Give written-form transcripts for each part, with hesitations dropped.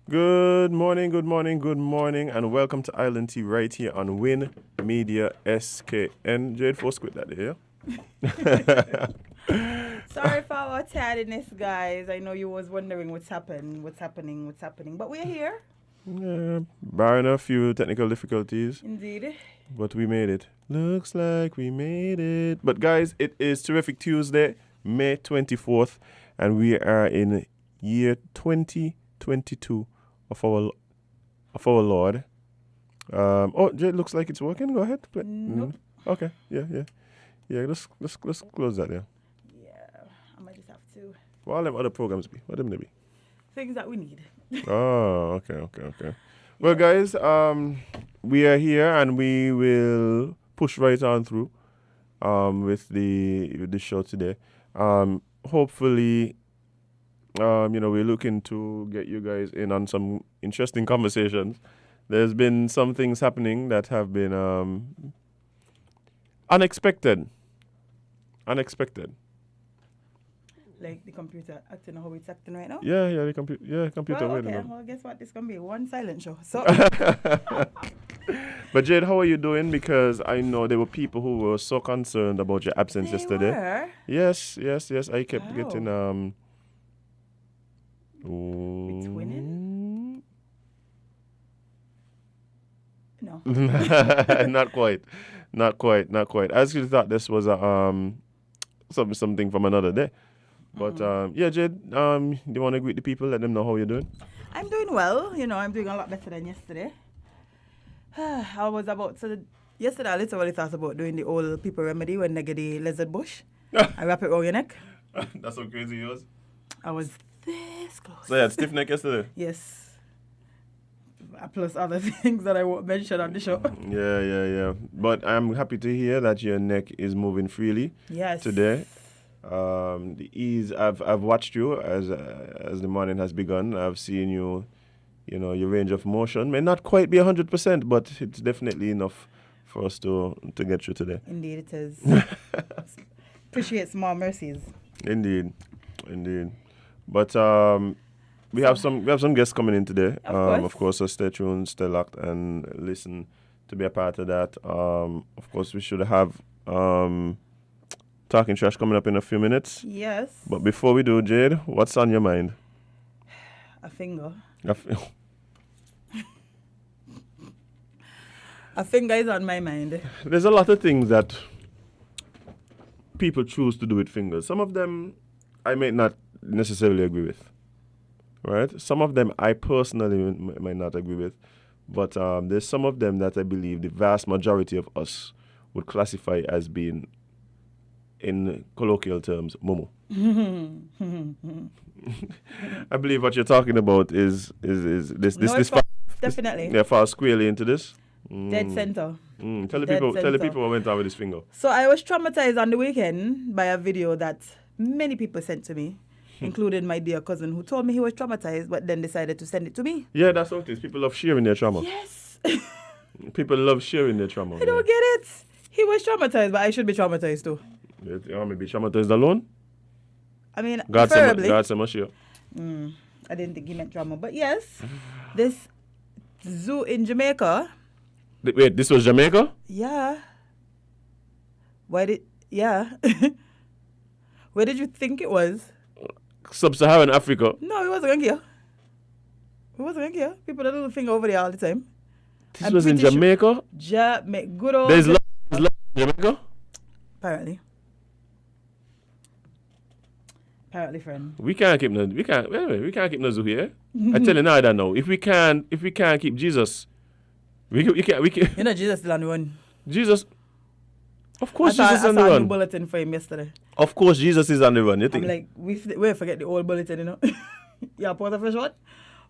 Good morning, good morning, good morning, and welcome to Island Tea right here on Win Media SKN. Jade Force quit that day, yeah? Sorry for our tardiness, guys. I know you was wondering what's happening, but we're here. Yeah, barring a few technical difficulties, Indeed. but we made it. Looks like we made it. But guys, it is Terrific Tuesday, May 24th, and we are in year 2022 of our Lord. Jade, looks like it's working. Go ahead. Nope. Okay. Yeah. Let's close that. Yeah. Yeah, I might just have to. What all them other programs be? What them they be? Things that we need. Oh, okay. Well, guys, we are here and we will push right on through with the show today. Hopefully, we're looking to get you guys in on some interesting conversations. There's been some things happening that have been unexpected. Like the computer acting how it's acting right now. Yeah, the computer. Well, wait a okay. minute. Well, guess what? This gonna be one silent show. So But Jade, how are you doing? Because I know there were people who were so concerned about your absence they yesterday. were. Yes. I kept Wow. getting We twinning? No. not quite. I actually thought this was a something from another day. But yeah, Jade, do you want to greet the people? Let them know how you're doing. I'm doing well. I'm doing a lot better than yesterday. Yesterday I literally thought about doing the old people remedy when they get the lizard bush. I wrap it around your neck. That's so crazy, yours. I was this close. So yeah, stiff neck yesterday. Yes. Plus other things that I won't mention on the show. Yeah. But I'm happy to hear that your neck is moving freely Yes. today. The ease I've watched you as the morning has begun. I've seen you, your range of motion may not quite be 100%, but it's definitely enough for us to get through today. Indeed it is. Appreciate small mercies. Indeed. But we have some guests coming in today. Of course, so stay tuned, stay locked, and listen to be a part of that. Of course, we should have Talking Trash coming up in a few minutes. Yes. But before we do, Jade, what's on your mind? A finger. A f- A finger is on my mind. There's a lot of things that people choose to do with fingers. Some of them I may not necessarily agree with. Right? Some of them I personally might not agree with. But there's some of them that I believe the vast majority of us would classify as being, in colloquial terms, momo. I believe what you're talking about is this definitely. Yeah, far squarely into this. Dead center. Tell the Dead people center. what went on with this finger. So I was traumatized on the weekend by a video that many people sent to me, including my dear cousin who told me he was traumatized but then decided to send it to me. Yeah, that's what it is. People love sharing their trauma. Yes. People love sharing their trauma. I don't get it. He was traumatized, but I should be traumatized too. You want me to be traumatized alone? I mean, God preferably. say share. I didn't think he meant trauma. But yes, this zoo in Jamaica. Wait, this was Jamaica? Yeah. Yeah. Where did you think it was? Sub-Saharan Africa. No, he wasn't going here. People do the finger over there all the time. This was in Jamaica? Good old. There's love in Jamaica? Apparently, friend. We can't keep no zoo here. I tell you now that now. If we can't keep Jesus, we can. You know, Jesus still on the run. Jesus, of course, I Jesus is on the saw a new run. bulletin for him yesterday. Of course, Jesus is on the run. You I'm think? like, we forget the old bulletin, you know. Yeah, put a fresh one.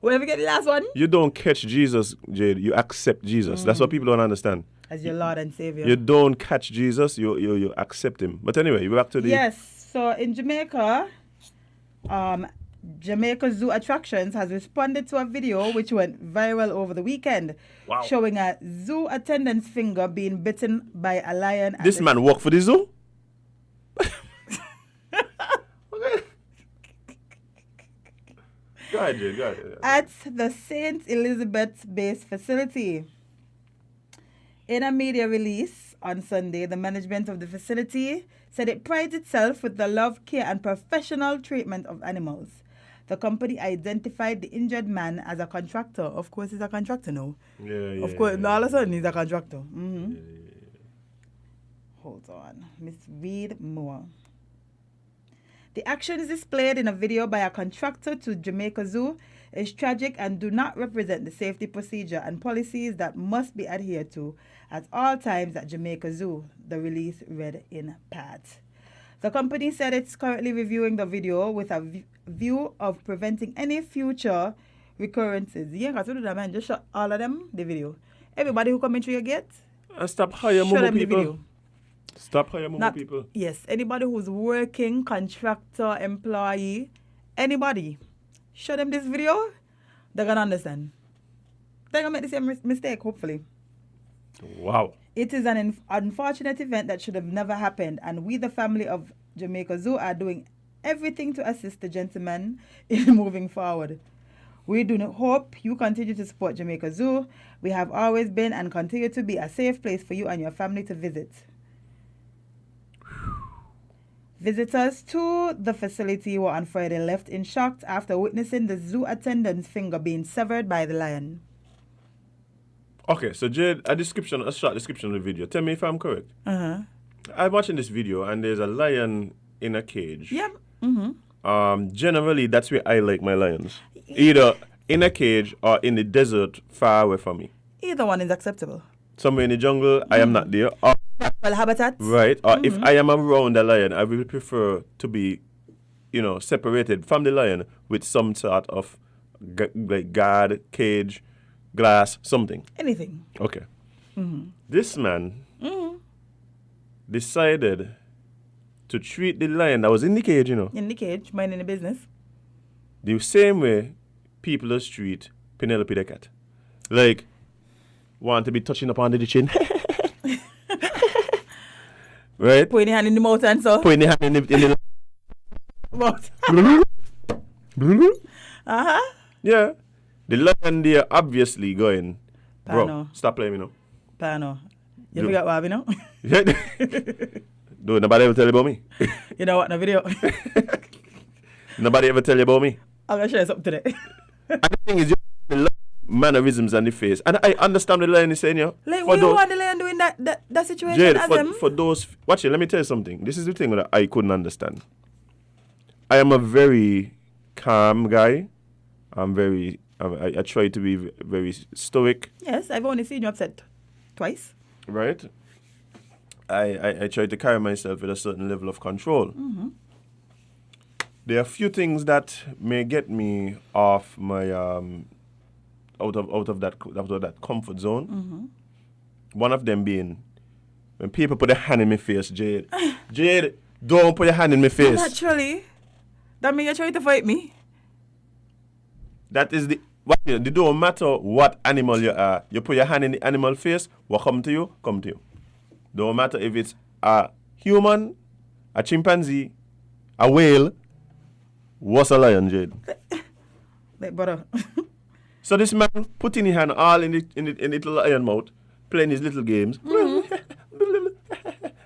We forget the last one. You don't catch Jesus, Jade. You accept Jesus. That's what people don't understand. As your Lord and Savior. You don't catch Jesus. You accept him. But anyway, you back to the. Yes. So in Jamaica, Jamaica Zoo Attractions has responded to a video which went viral over the weekend, Wow. showing a zoo attendant's finger being bitten by a lion. at This the- man work for the zoo? Go ahead, Jade. Go ahead. At the St. Elizabeth's Base facility. In a media release on Sunday, the management of the facility said it prides itself with the love, care, and professional treatment of animals. The company identified the injured man as a contractor. Of course, he's a contractor now. Yeah. Of course, all of a sudden, he's a contractor. Yeah. Hold on. Miss Reed Moore. The actions displayed in a video by a contractor to Jamaica Zoo is tragic and do not represent the safety procedure and policies that must be adhered to at all times at Jamaica Zoo, the release read in part. The company said it's currently reviewing the video with a view of preventing any future recurrences. You ain't got to do that, man. Just show all of them the video. Everybody who come into your gate, And stop hiring show more them the people. video. Stop hiring more people. Yes, anybody who's working, contractor, employee, anybody, show them this video, they're going to understand. They're going to make the same mistake, hopefully. Wow. It is an unfortunate event that should have never happened, and we, the family of Jamaica Zoo, are doing everything to assist the gentleman in moving forward. We do hope you continue to support Jamaica Zoo. We have always been and continue to be a safe place for you and your family to visit. Visitors to the facility were on Friday left in shock after witnessing the zoo attendant's finger being severed by the lion. Okay, so Jade, a short description of the video. Tell me if I'm correct. Uh-huh. I'm watching this video and there's a lion in a cage. Yeah. Mm-hmm. Generally, that's where I like my lions. Either in a cage or in the desert far away from me. Either one is acceptable. Somewhere in the jungle, I am not there. Or, Well, habitat. right. Or if I am around the lion, I will prefer to be, separated from the lion with some sort of like guard, cage, glass, something. Anything. Okay. This man decided to treat the lion that was in the cage, In the cage, minding the business. the same way people just treat Penelope the cat. Like, want to be touching up under the chin. Right? Putting your hand in the mouth and so. Putting the hand in the Mouth. Uh-huh. Yeah. The lion there obviously going, bro, Pano. stop playing me now. Pano. You Do- forgot what happened now? Do nobody ever tell you about me? You know what, in the video. Nobody ever tell you about me? I'm going to share something today. And the thing is, the lion mannerisms on the face. And I understand the lion is saying, Like, for what you those, want the lion doing that situation Jade, as them? for those, watch it, let me tell you something. This is the thing that I couldn't understand. I am a very calm guy. I try to be very stoic, Yes, I've only seen you upset twice. right? I try to carry myself with a certain level of control. There are a few things that may get me off my out of that comfort zone. One of them being when people put their hand in my face, Jade. Jade, don't put your hand in my face. Naturally. That means you're trying to fight me. That is it don't matter what animal you are. You put your hand in the animal face, what come to you, come to you. Don't matter if it's a human, a chimpanzee, a whale, what's a lion, Jade? Like, brother. So this man putting his hand all in the little lion mouth, playing his little games.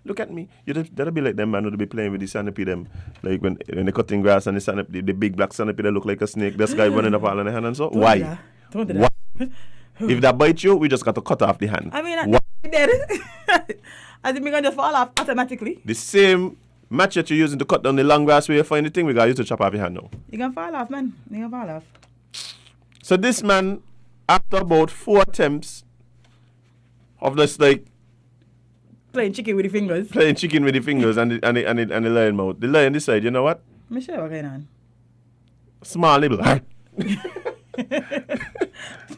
Look at me. That'll be like them man who'll be playing with the centipede them. Like when they're cutting grass and the big black centipede that look like a snake. This guy running up all in the hand and so. Why? Don't do Why? that. If that bites you, we just got to cut off the hand. I mean, Why? I dead. As if me gonna just fall off automatically. The same machete you're using to cut down the long grass where you find the thing, we got you to chop off your hand now. You gonna fall off, man. You gonna fall off. So this man, after about 4 attempts of this like Playing chicken with the fingers. playing chicken with the fingers and the lion mouth, the lion decide, you know what? Me sure what going on. Small little.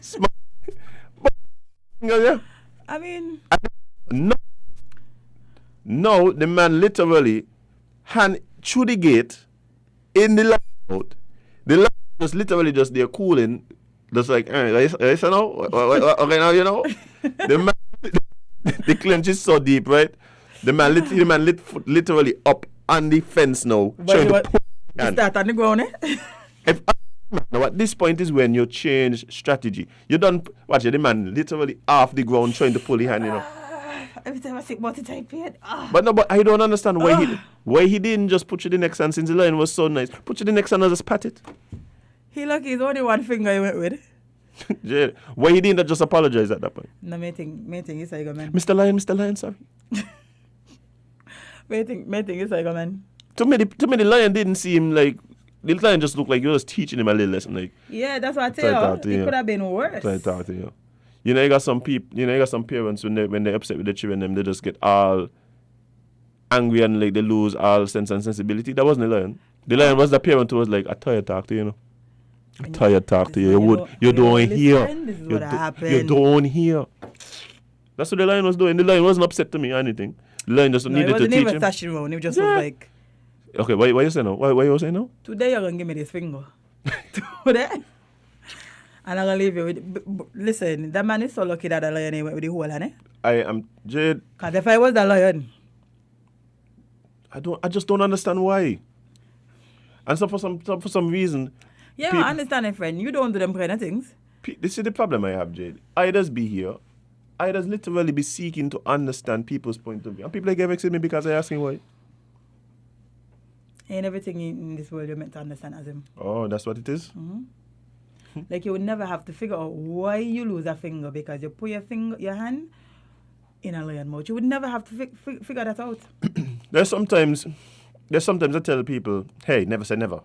Small. Yeah. I mean, No, the man literally hand through the gate in the lion mouth. The lion was literally just there cooling, just like, listen now, okay now, you know. The man, the clench is so deep, right? The man literally up on the fence now, but trying you to what? pull You start on the ground, eh? If Now at this point is when you change strategy. You don't watch it, the man literally off the ground trying to pull his hand, you know. Every time I think about it, I pain. But I don't understand why he didn't just put you the next hand since the lion was so nice. Put you the next hand and just pat it. He lucky it's only one finger he went with. Jade, why he didn't just apologize at that point? No, me think it's like a man. Mr. Lion, sorry. Me think it's like a man. To me, the lion didn't seem like the lion just looked like you were just teaching him a little lesson. Like, Yeah, that's what I tell you. It could have been worse. trying to talk to you. You know, you got some people. You know, you got some parents when they're upset with their children, they just get all angry and like they lose all sense and sensibility. That wasn't the lion. The lion was the parent who was like, "I tired talk to you, you know. I tired talk to you. You don't hear. This is what happened. You don't hear." That's what the lion was doing. The lion wasn't upset to me or anything. The lion just needed to teach him. He wasn't even touching around. He just was like, Okay, why you say now? Why you say now? today you're going to give me this finger. Today. And I'm going to leave you with... Listen, that man is so lucky that the lion went with the whole hand, eh? I am Jade. Because if I was the lion... I just don't understand why. And so for some reason... Yeah, I understand it, friend. You don't do them kind of things. This is the problem I have, Jade. I just be here. I just literally be seeking to understand people's point of view. And people like get vexed with me because I asking why. Ain't everything in this world you're meant to understand as him. Oh, that's what it is? Like you would never have to figure out why you lose a finger because you put your hand in a lion mouth. You would never have to figure that out. There's sometimes I tell people, hey, never say never.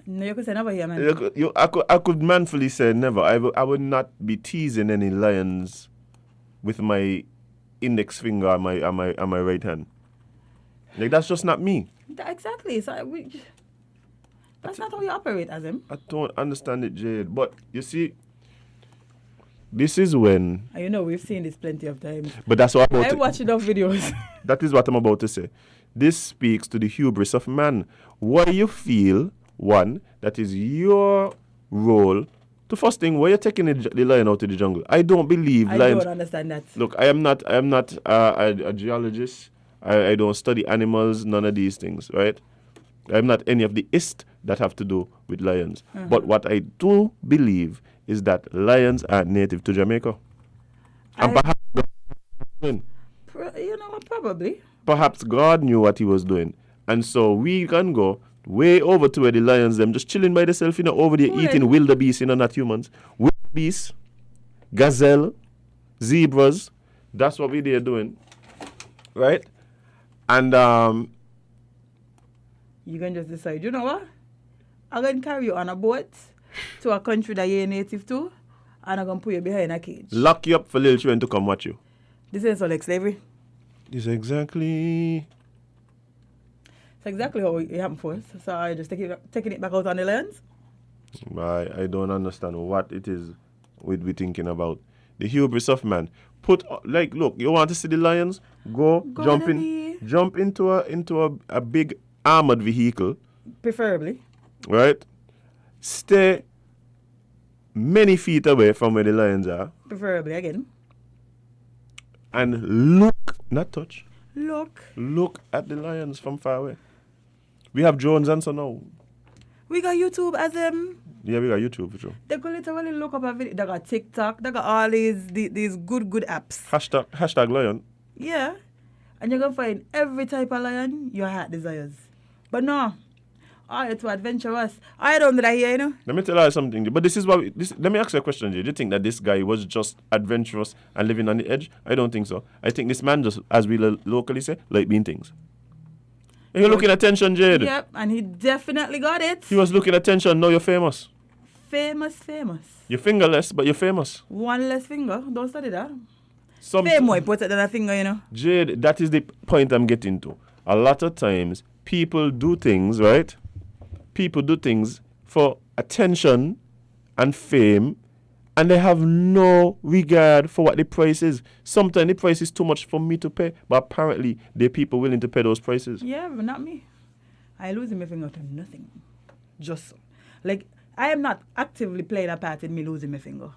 No, you could say never here, man. I could manfully say never. I would not be teasing any lions with my index finger on my right hand. Like that's just not me. Exactly. So that's not how you operate as him. I don't understand it, Jade. But you see, this is when. And you know we've seen this plenty of times. But that's what I'm about I watch enough videos. That is what I'm about to say. This speaks to the hubris of man. Why you feel, one, that is your role to first thing, why you're taking the lion out of the jungle. I don't believe lions. I don't understand that. Look, I am not a geologist. I don't study animals, none of these things, right? I'm not any of the ist that have to do with lions. But what I do believe is that lions are native to Jamaica. And perhaps you know what, probably. Perhaps God knew what he was doing. And so we can go way over to where the lions, them just chilling by themselves, you know, over there eating wildebeest, you know, not humans. Wildebeest, gazelle, zebras. That's what we there doing. Right? And you can just decide, you know what? I'm going to carry you on a boat to a country that you're native to, and I'm going to put you behind a cage. Lock you up for little children to come watch you. This is like slavery. This is exactly... It's exactly how it happened for us. So I just taking it back out on the lands. I don't understand what it is we're thinking about. The hubris of man. Look, you want to see the lions? Go jump into a big armored vehicle. Preferably. Right? Stay many feet away from where the lions are. Preferably again. And look, not touch. Look at the lions from far away. We have drones and so now. We got YouTube as them. Yeah, we got YouTube for sure. They could literally look up a video. They got TikTok. They got all these good apps. Hashtag lion. Yeah. And you're going to find every type of lion your heart desires. But no. You're too adventurous. I don't do that here, you know. Let me tell you something. But let me ask you a question, Jay. Do you think that this guy was just adventurous and living on the edge? I don't think so. I think this man just, as we locally say, like being things. You're looking at attention, Jade. Yep, and he definitely got it. He was looking at attention. Now you're famous. Famous. You're fingerless, but you're famous. One less finger. Don't study that. Fame more important than a finger, you know. Jade, that is the point I'm getting to. A lot of times, people do things, right? People do things for attention and fame, and they have no regard for what the price is. Sometimes the price is too much for me to pay, but apparently there are people willing to pay those prices. Yeah, but not me. I lose my finger to nothing. Just like I am not actively playing a part in me losing my finger.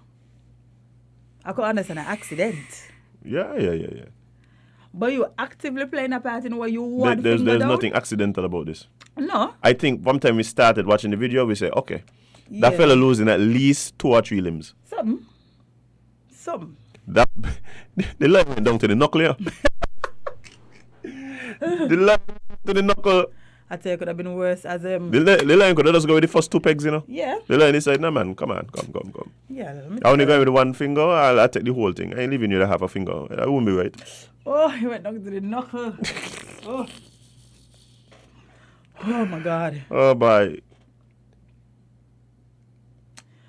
I could understand an accident. Yeah. But you actively playing a part in what you want. There's nothing accidental about this. No. I think one time we started watching the video, we say, okay, That Yeah. fella losing at least 2 or 3 limbs. Some. That the line went down to the knuckle, yeah. The line to the knuckle. I tell you, it could have been worse as The line could have just go with the first 2 pegs, you know. Yeah. The line is like, nah man, come on, come. Yeah. Let me I only tell going with 1 finger, I'll take the whole thing. I ain't leaving you to have a finger. That wouldn't be right. Oh, he went down to the knuckle. Oh. Oh my God. Oh boy.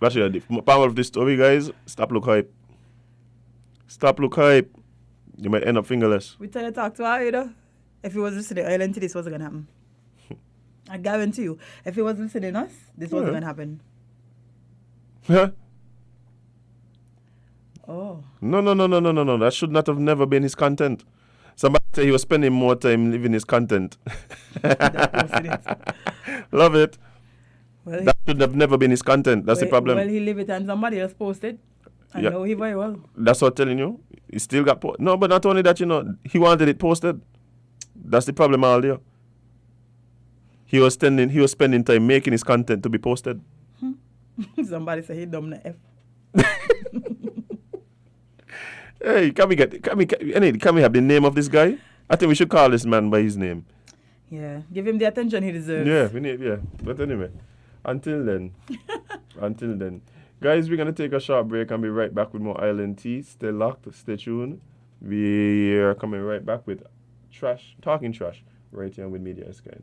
That's the power of this story, guys. Stop look hype. Stop look hype. You might end up fingerless. We tell you to talk to her, you know. If he was listening, I to this wasn't gonna happen. I guarantee you, if he was listening to us, this wasn't gonna happen. Huh? Oh. No. That should not have never been his content. Somebody say he was spending more time living his content. That posted it. Love it. Well, That should have never been his content. That's the problem. Well, he leave it and somebody else posted. I Yeah. know he very well. That's what I'm telling you. He still got no, but not only that, you know, he wanted it posted. That's the problem all there. He was spending time making his content to be posted. Somebody say he dumb the F. Hey, can we have the name of this guy? I think we should call this man by his name. Yeah. Give him the attention he deserves. Yeah, we need, yeah. But anyway, until then, guys, we're going to take a short break and be right back with more Island Tea. Stay locked, stay tuned. We are coming right back with Talking Trash, right here with Media Sky.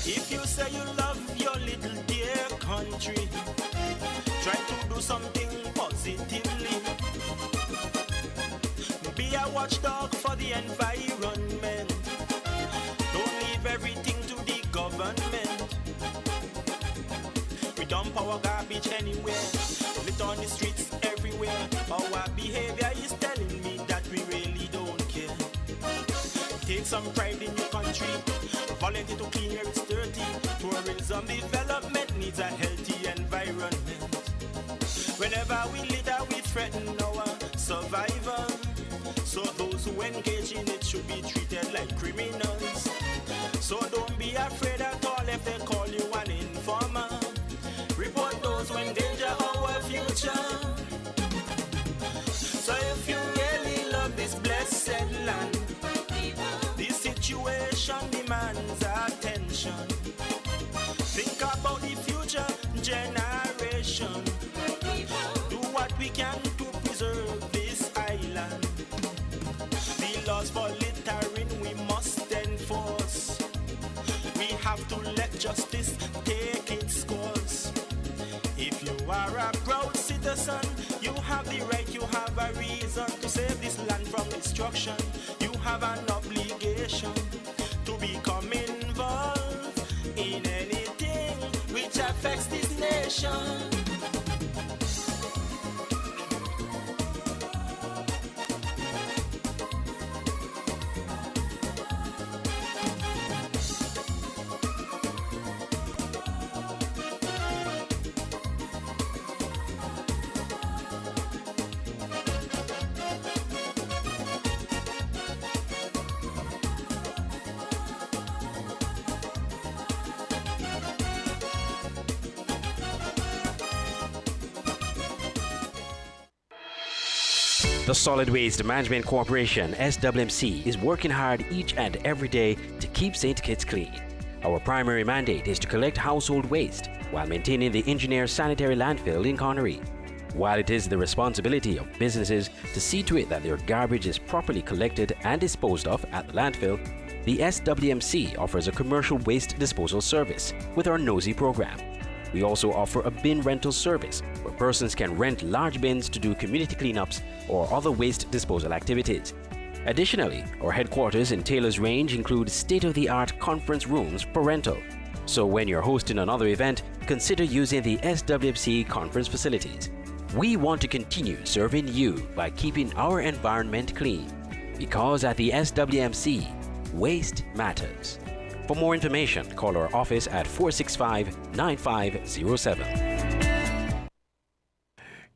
If you say you love your little dear country, try to do something positively. Be a watchdog for the environment. Don't leave everything to the government. We dump our garbage anywhere, lit on the streets everywhere. Our behavior is telling me that we really don't care. Take some pride in your country. Volunteer to clean where it's dirty. Tourism development needs a healthy environment. Whenever we litter, we threaten our survival. So those who engage in it should be treated like criminals. So don't be afraid at all if they call you an informer. Report those who endanger our future. So if you really love this blessed land, this situation demands attention. Think about the future generation. Do what we can to preserve this island. The laws for littering we must enforce. We have to let justice take its course. If you are a proud citizen, you have the right, you have a reason to save this land from destruction. You have an obligation to become involved in anything which affects this nation. The Solid Waste Management Corporation, SWMC, is working hard each and every day to keep St. Kitts clean. Our primary mandate is to collect household waste while maintaining the engineer sanitary landfill in Connery. While it is the responsibility of businesses to see to it that their garbage is properly collected and disposed of at the landfill, the SWMC offers a commercial waste disposal service with our Nosy program. We also offer a bin rental service where persons can rent large bins to do community cleanups or other waste disposal activities. Additionally, our headquarters in Taylor's Range include state-of-the-art conference rooms for rental. So when you're hosting another event, consider using the SWMC conference facilities. We want to continue serving you by keeping our environment clean, because at the SWMC, waste matters. For more information, call our office at 465-9507.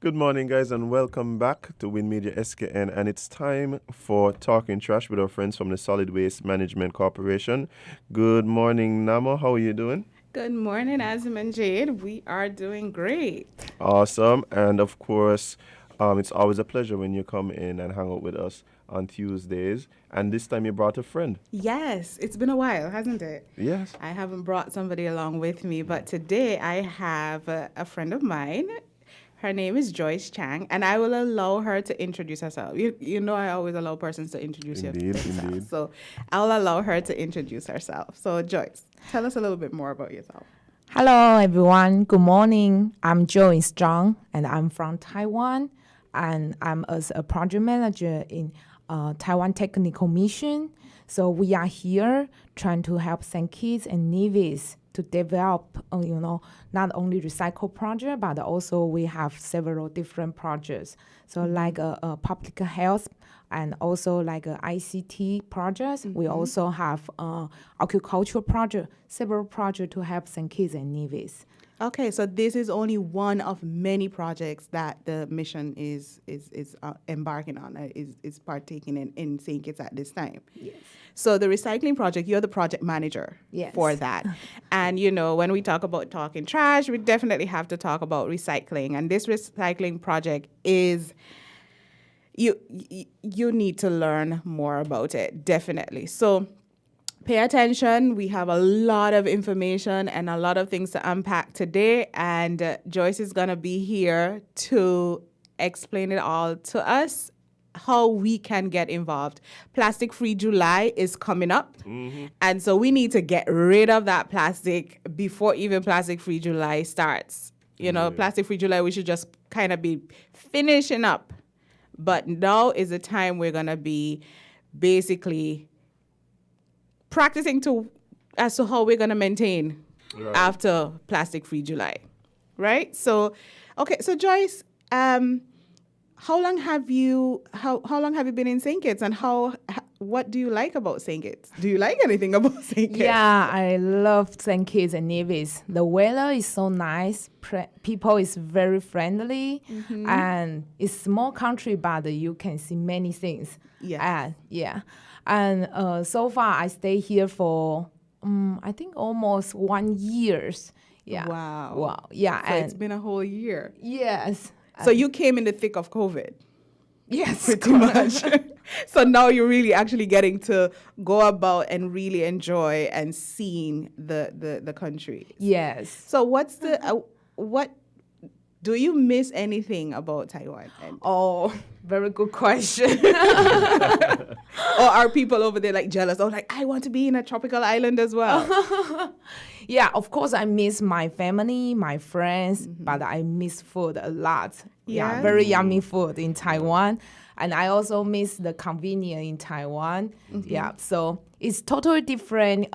Good morning, guys, and welcome back to Win Media SKN. And it's time for Talking Trash with our friends from the Solid Waste Management Corporation. Good morning, Namo. How are you doing? Good morning, Azim and Jade. We are doing great. Awesome. And of course, it's always a pleasure when you come in and hang out with us on Tuesdays. And this time you brought a friend. Yes, it's been a while, hasn't it? Yes. I haven't brought somebody along with me, but today I have a friend of mine. Her name is Joyce Chang, and I will allow her to introduce herself. You know I always allow persons to introduce Indeed. So I'll allow her to introduce herself. So Joyce, tell us a little bit more about yourself. Hello, everyone. Good morning. I'm Joyce Zhang, and I'm from Taiwan, and I'm as a project manager in Taiwan Technical Mission. So we are here trying to help St. Kitts and Nevis to develop, not only recycle project, but also we have several different projects. So like a public health and also like a ICT projects. We also have agricultural project, several projects to help St. Kitts and Nevis. Okay, so this is only one of many projects that the mission is embarking on, is partaking in St. Kitts at this time. Yes. So the recycling project, you're the project manager Yes. for that. And, when we talk about talking trash, we definitely have to talk about recycling. And this recycling project is, you need to learn more about it, definitely. So pay attention. We have a lot of information and a lot of things to unpack today. And Joyce is going to be here to explain it all to us, how we can get involved. Plastic Free July is coming up. And so we need to get rid of that plastic before even Plastic Free July starts. Plastic Free July, we should just kind of be finishing up. But now is the time we're going to be basically practicing as to how we're going to maintain after Plastic Free July, right? So, okay, so Joyce, how long have you been in St. Kitts, and what do you like about St. Kitts? Do you like anything about St. Kitts? Yeah, I love St. Kitts and Nevis. The weather is so nice. People is very friendly, and it's small country, but you can see many things. Yes. And so far I stay here for I think almost 1 year. Yeah. Wow. Yeah. So and it's been a whole year. yes. So you came in the thick of COVID. Yes. Pretty much. So now you're really actually getting to go about and really enjoy and seeing the country. Yes. So what do you miss anything about Taiwan? Oh, very good question. Or are people over there like jealous? Oh, like I want to be in a tropical island as well. Yeah, of course I miss my family, my friends, but I miss food a lot. Yeah? Yeah, very yummy food in Taiwan. And I also miss the convenience in Taiwan. Yeah, so it's totally different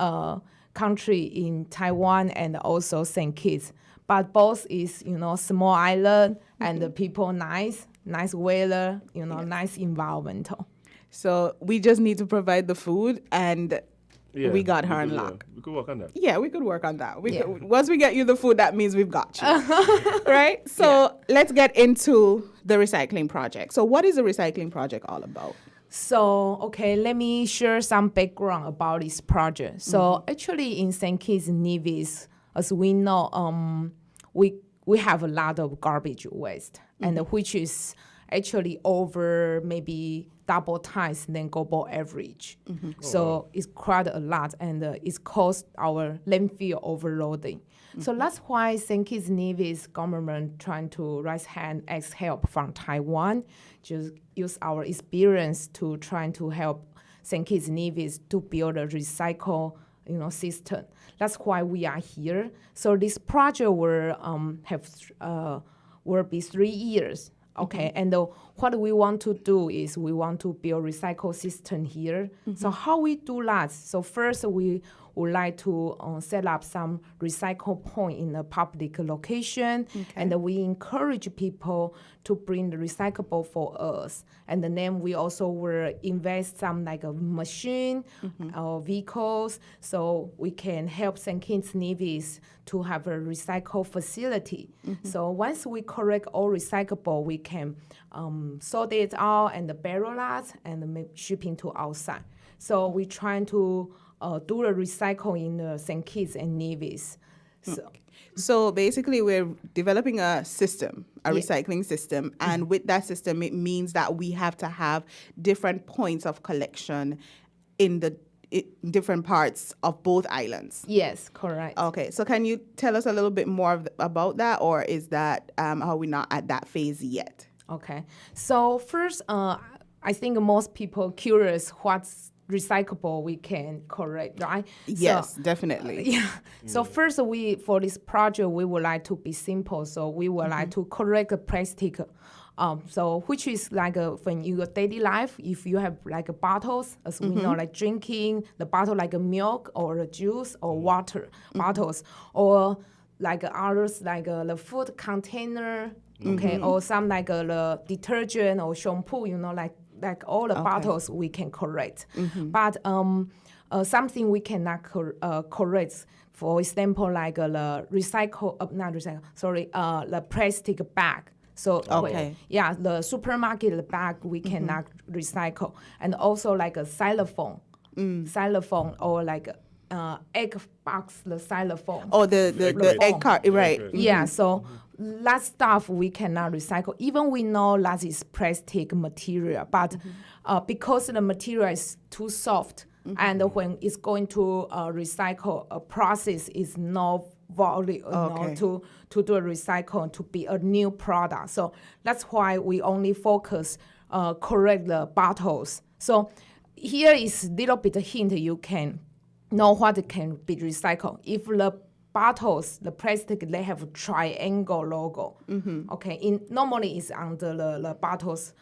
country in Taiwan and also St. Kitts. But both is, small island and the people nice weather, nice environmental. So we just need to provide the food, and we got her on lock. We could work on that. Yeah, we could work on that. Yeah. Once we get you the food, that means we've got you. Right? So let's get into the recycling project. So what is the recycling project all about? So, okay, let me share some background about this project. So actually in St. Kitts and Nevis, as we know, we have a lot of garbage waste, and which is actually over maybe double times than global average. So it's quite a lot, and it's caused our landfill overloading. So that's why St. Kitts and Nevis government trying to raise hand, ask help from Taiwan, just use our experience to trying to help St. Kitts and Nevis to build a recycle system. That's why we are here. So this project will be 3 years. Okay, and what we want to do is we want to build recycle system here. So how we do that? So first we would like to set up some recycle point in a public location, and we encourage people to bring the recyclable for us. And then we also will invest some like a machine or vehicles, so we can help St. Kitts Nevis to have a recycle facility. So once we collect all recyclable, we can sort it out and barrel that and shipping to outside. So we're trying to do the recycle in St. Kitts and Nevis. So basically, we're developing a system, a recycling system, and with that system, it means that we have to have different points of collection in the different parts of both islands. Yes, correct. Okay, so can you tell us a little bit more about that, or is that are we not at that phase yet? Okay, so first, I think most people curious what's recyclable we can correct, right? Yes, So, definitely. yeah. So first, for this project, we would like to be simple. So we would like to correct the plastic. So which is like when you daily life, if you have like bottles, as we know, like drinking the bottle like a milk or a juice or water bottles, or like others like the food container, okay, or some like the detergent or shampoo, like all the bottles we can correct. But something we cannot correct. For example, like the the plastic bag. So the supermarket bag we cannot recycle, and also like a xylophone or like egg box, the xylophone. Oh, the egg cart, right? Yeah, so that stuff we cannot recycle. Even we know that is plastic material, but because the material is too soft, and when it's going to recycle, a process is not valid to do a recycle to be a new product. So that's why we only focus correct the bottles. So here is a little bit of hint you can know what can be recycled. If the bottles, the plastic, they have a triangle logo. Okay, normally it's under the bottles.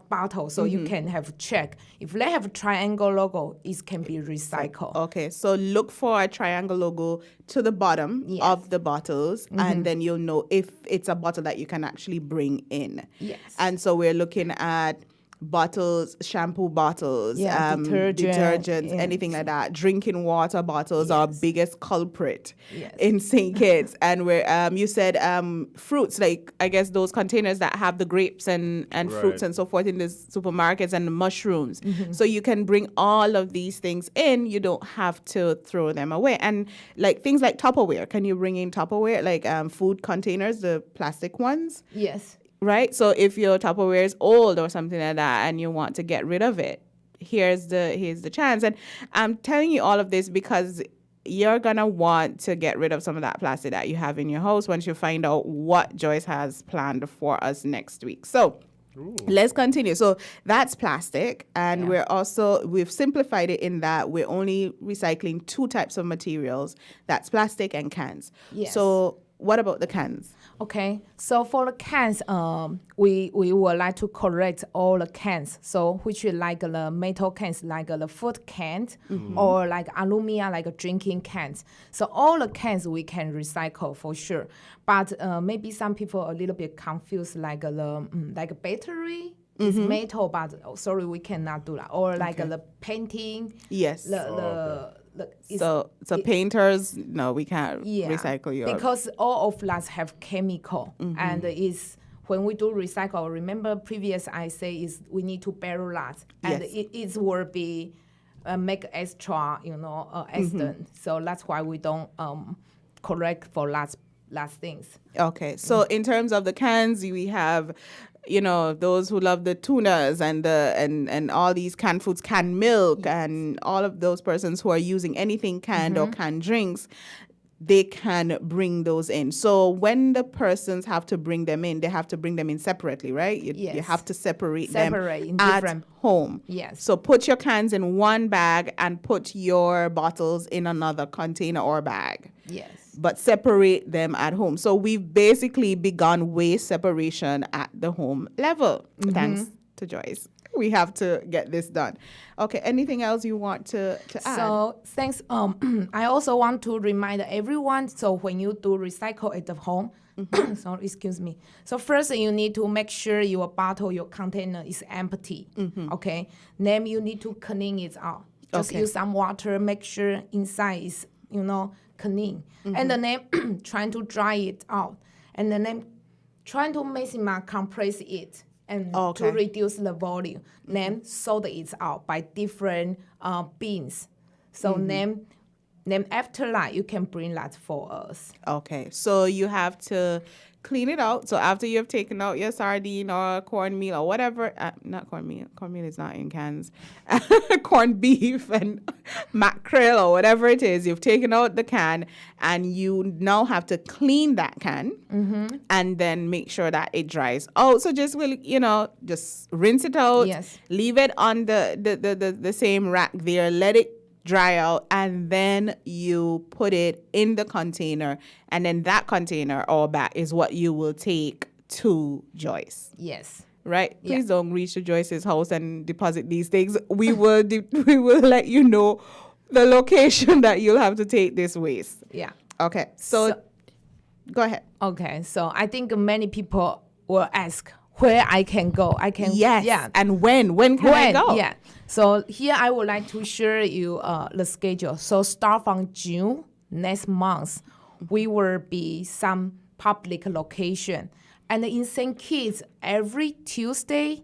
Bottle, so you can have check. If they have a triangle logo, it can be recycled. Okay, so look for a triangle logo to the bottom of the bottles, and then you'll know if it's a bottle that you can actually bring in. Yes. And so we're looking at bottles, shampoo bottles, detergents, anything like that. Drinking water bottles are our biggest culprit in St. Kitts. And where you said fruits, like I guess those containers that have the grapes and fruits and so forth in the supermarkets, and the mushrooms. So you can bring all of these things in. You don't have to throw them away. And like things like Tupperware, can you bring in Tupperware, like food containers, the plastic ones? Yes. Right? So if your Tupperware is old or something like that and you want to get rid of it, here's the chance. And I'm telling you all of this because you're going to want to get rid of some of that plastic that you have in your house once you find out what Joyce has planned for us next week. So let's continue. So that's plastic. And we've simplified it in that we're only recycling two types of materials. That's plastic and cans. Yes. So what about the cans? Okay, so for the cans, we would like to correct all the cans. So which is like the metal cans, like the food cans, or like aluminum, like drinking cans. So all the cans we can recycle for sure. But maybe some people are a little bit confused, like the like battery is metal, but sorry, we cannot do that. Or like the painting. Yes. So painters, no, we can't recycle yours. Because all of us have chemical, and is when we do recycle. Remember, previous I say is we need to barrel that, and it will be make extra, accident. So that's why we don't correct for last things. Okay, so in terms of the cans, we have, those who love the tunas and all these canned foods, canned milk, and all of those persons who are using anything canned or canned drinks, they can bring those in. So when the persons have to bring them in, they have to bring them in separately, right? You have to separate them in at different home. Yes. So put your cans in one bag and put your bottles in another container or bag. Yes. But separate them at home. So we've basically begun waste separation at the home level, thanks to Joyce. we have to get this done. Okay, anything else you want to add? So thanks. I also want to remind everyone. So when you do recycle at the home, so excuse me. So first you need to make sure your bottle, your container is empty. Okay. Then you need to clean it out. Just Okay. use some water. Make sure inside is clean, and then trying to dry it out, and then trying to maximize compress it and Okay. to reduce the volume. Then sort it out by different bins. So then after that, you can bring that for us. Okay, so you have to clean it out. So after you have taken out your sardine or cornmeal or whatever, not cornmeal. Cornmeal is not in cans. Corned beef and mackerel or whatever it is. You've taken out the can, and you now have to clean that can, and then make sure that it dries out. So just just rinse it out. Yes. Leave it on the same rack there. Let it dry out, and then you put it in the container, and then that container or bag is what you will take to Joyce, Yes. right? Yeah. Please don't reach to Joyce's house and deposit these things. We will we will let you know the location that you'll have to take this waste. Yeah. Okay, so go ahead. Okay. So I think many people will ask where I can go. I can. Yes. Yeah. And when can I go? Yeah. So here I would like to share you the schedule. So start from June next month, we will be some public location, and in St. Kitts every Tuesday,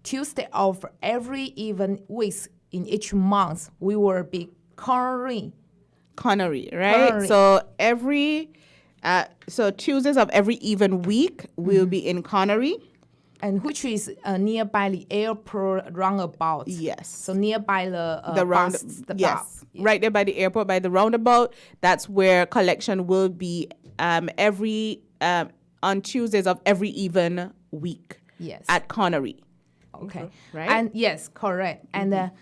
Tuesday of every even weeks in each month we will be Connery. Connery, right? Connery. So so Tuesdays of every even week we'll be in Connery. And which is nearby the airport roundabout. Yes. So nearby the round, bus stop. yes, right there by the airport, by the roundabout. That's where collection will be every on Tuesdays of every even week. Yes. At Connery. Okay. Right? And yes, correct. And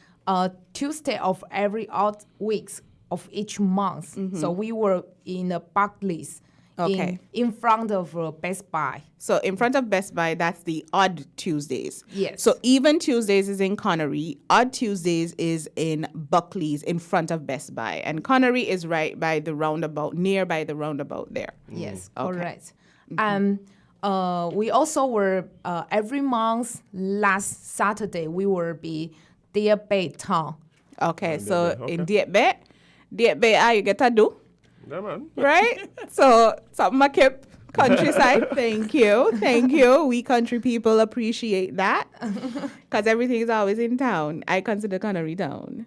Tuesday of every odd weeks of each month. So we were in the Barclays. Okay. In front of Best Buy. So in front of Best Buy, that's the odd Tuesdays. Yes. So even Tuesdays is in Connery. Odd Tuesdays is in Buckley's in front of Best Buy. And Connery is right by the roundabout, nearby the roundabout there. Yes, Okay. correct. We also were every month last Saturday we will be Deer Bay Town. Okay, so Bay, in okay. Diet Bay, you get to do. Yeah, man. Right? So something I kept countryside. Thank you. We country people appreciate that because everything is always in town. I consider Connery town.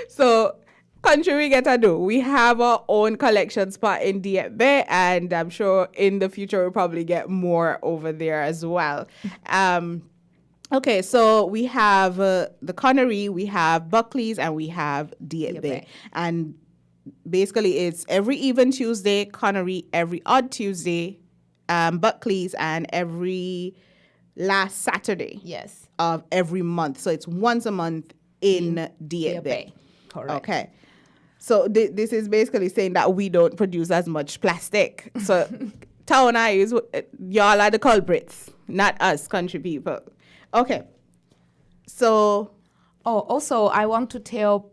So country we get to do. We have our own collection spot in Diet Bay, and I'm sure in the future we'll probably get more over there as well. Okay, so we have the Connery, we have Buckley's, and we have Diet Bay. Bay. And basically, it's every even Tuesday, Connery, every odd Tuesday, Buckley's, and every last Saturday Yes. of every month. So it's once a month in Diet Deer Bay. Bay. Correct. Okay. So this is basically saying that we don't produce as much plastic. So town eyes, y'all are the culprits, not us country people. Okay. So Oh, also I want to tell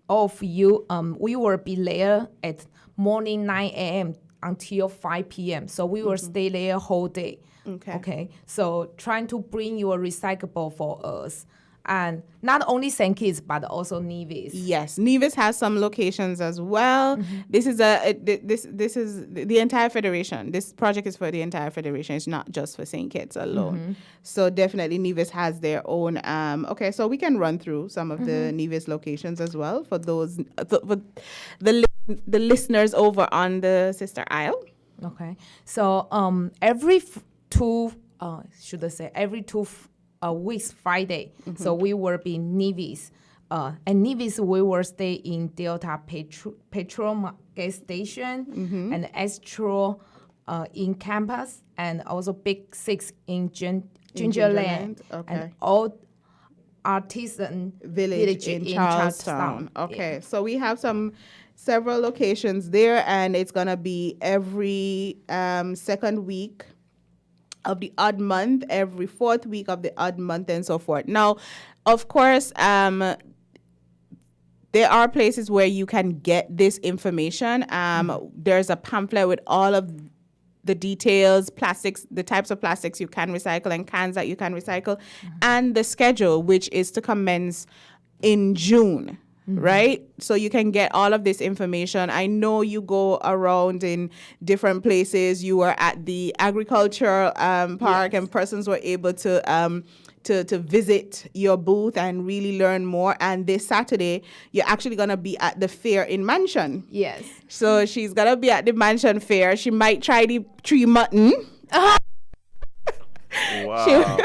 all of you, we will be there at morning 9 a.m. until 5 p.m. So we will stay there whole day. Okay. Okay. So trying to bring your recyclable for us. And not only St. Kitts, but also Nevis. yes, Nevis has some locations as well. This is this is the entire federation. This project is for the entire federation. It's not just for St. Kitts alone. So definitely Nevis has their own. Okay, so we can run through some of the Nevis locations as well for those for the listeners over on the sister isle. Okay. So every two weeks Friday. So we will be Nevis. And Nevis we will stay in Delta Petrol gas station and Astro in campus, and also Big Six in Gingerland. Okay. And all artisan Village in Charlestown. Okay, so we have several locations there, and it's gonna be every second week of the odd month, every fourth week of the odd month, and so forth. Now, of course, there are places where you can get this information. There's a pamphlet with all of the details, plastics, the types of plastics you can recycle and cans that you can recycle, and the schedule, which is to commence in June. Right? So you can get all of this information. I know you go around in different places. You were at the agricultural park, and persons were able to visit your booth and really learn more. And this Saturday, you're actually going to be at the fair in Mansion. Yes. So she's going to be at the Mansion fair. She might try the tree mutton. Wow.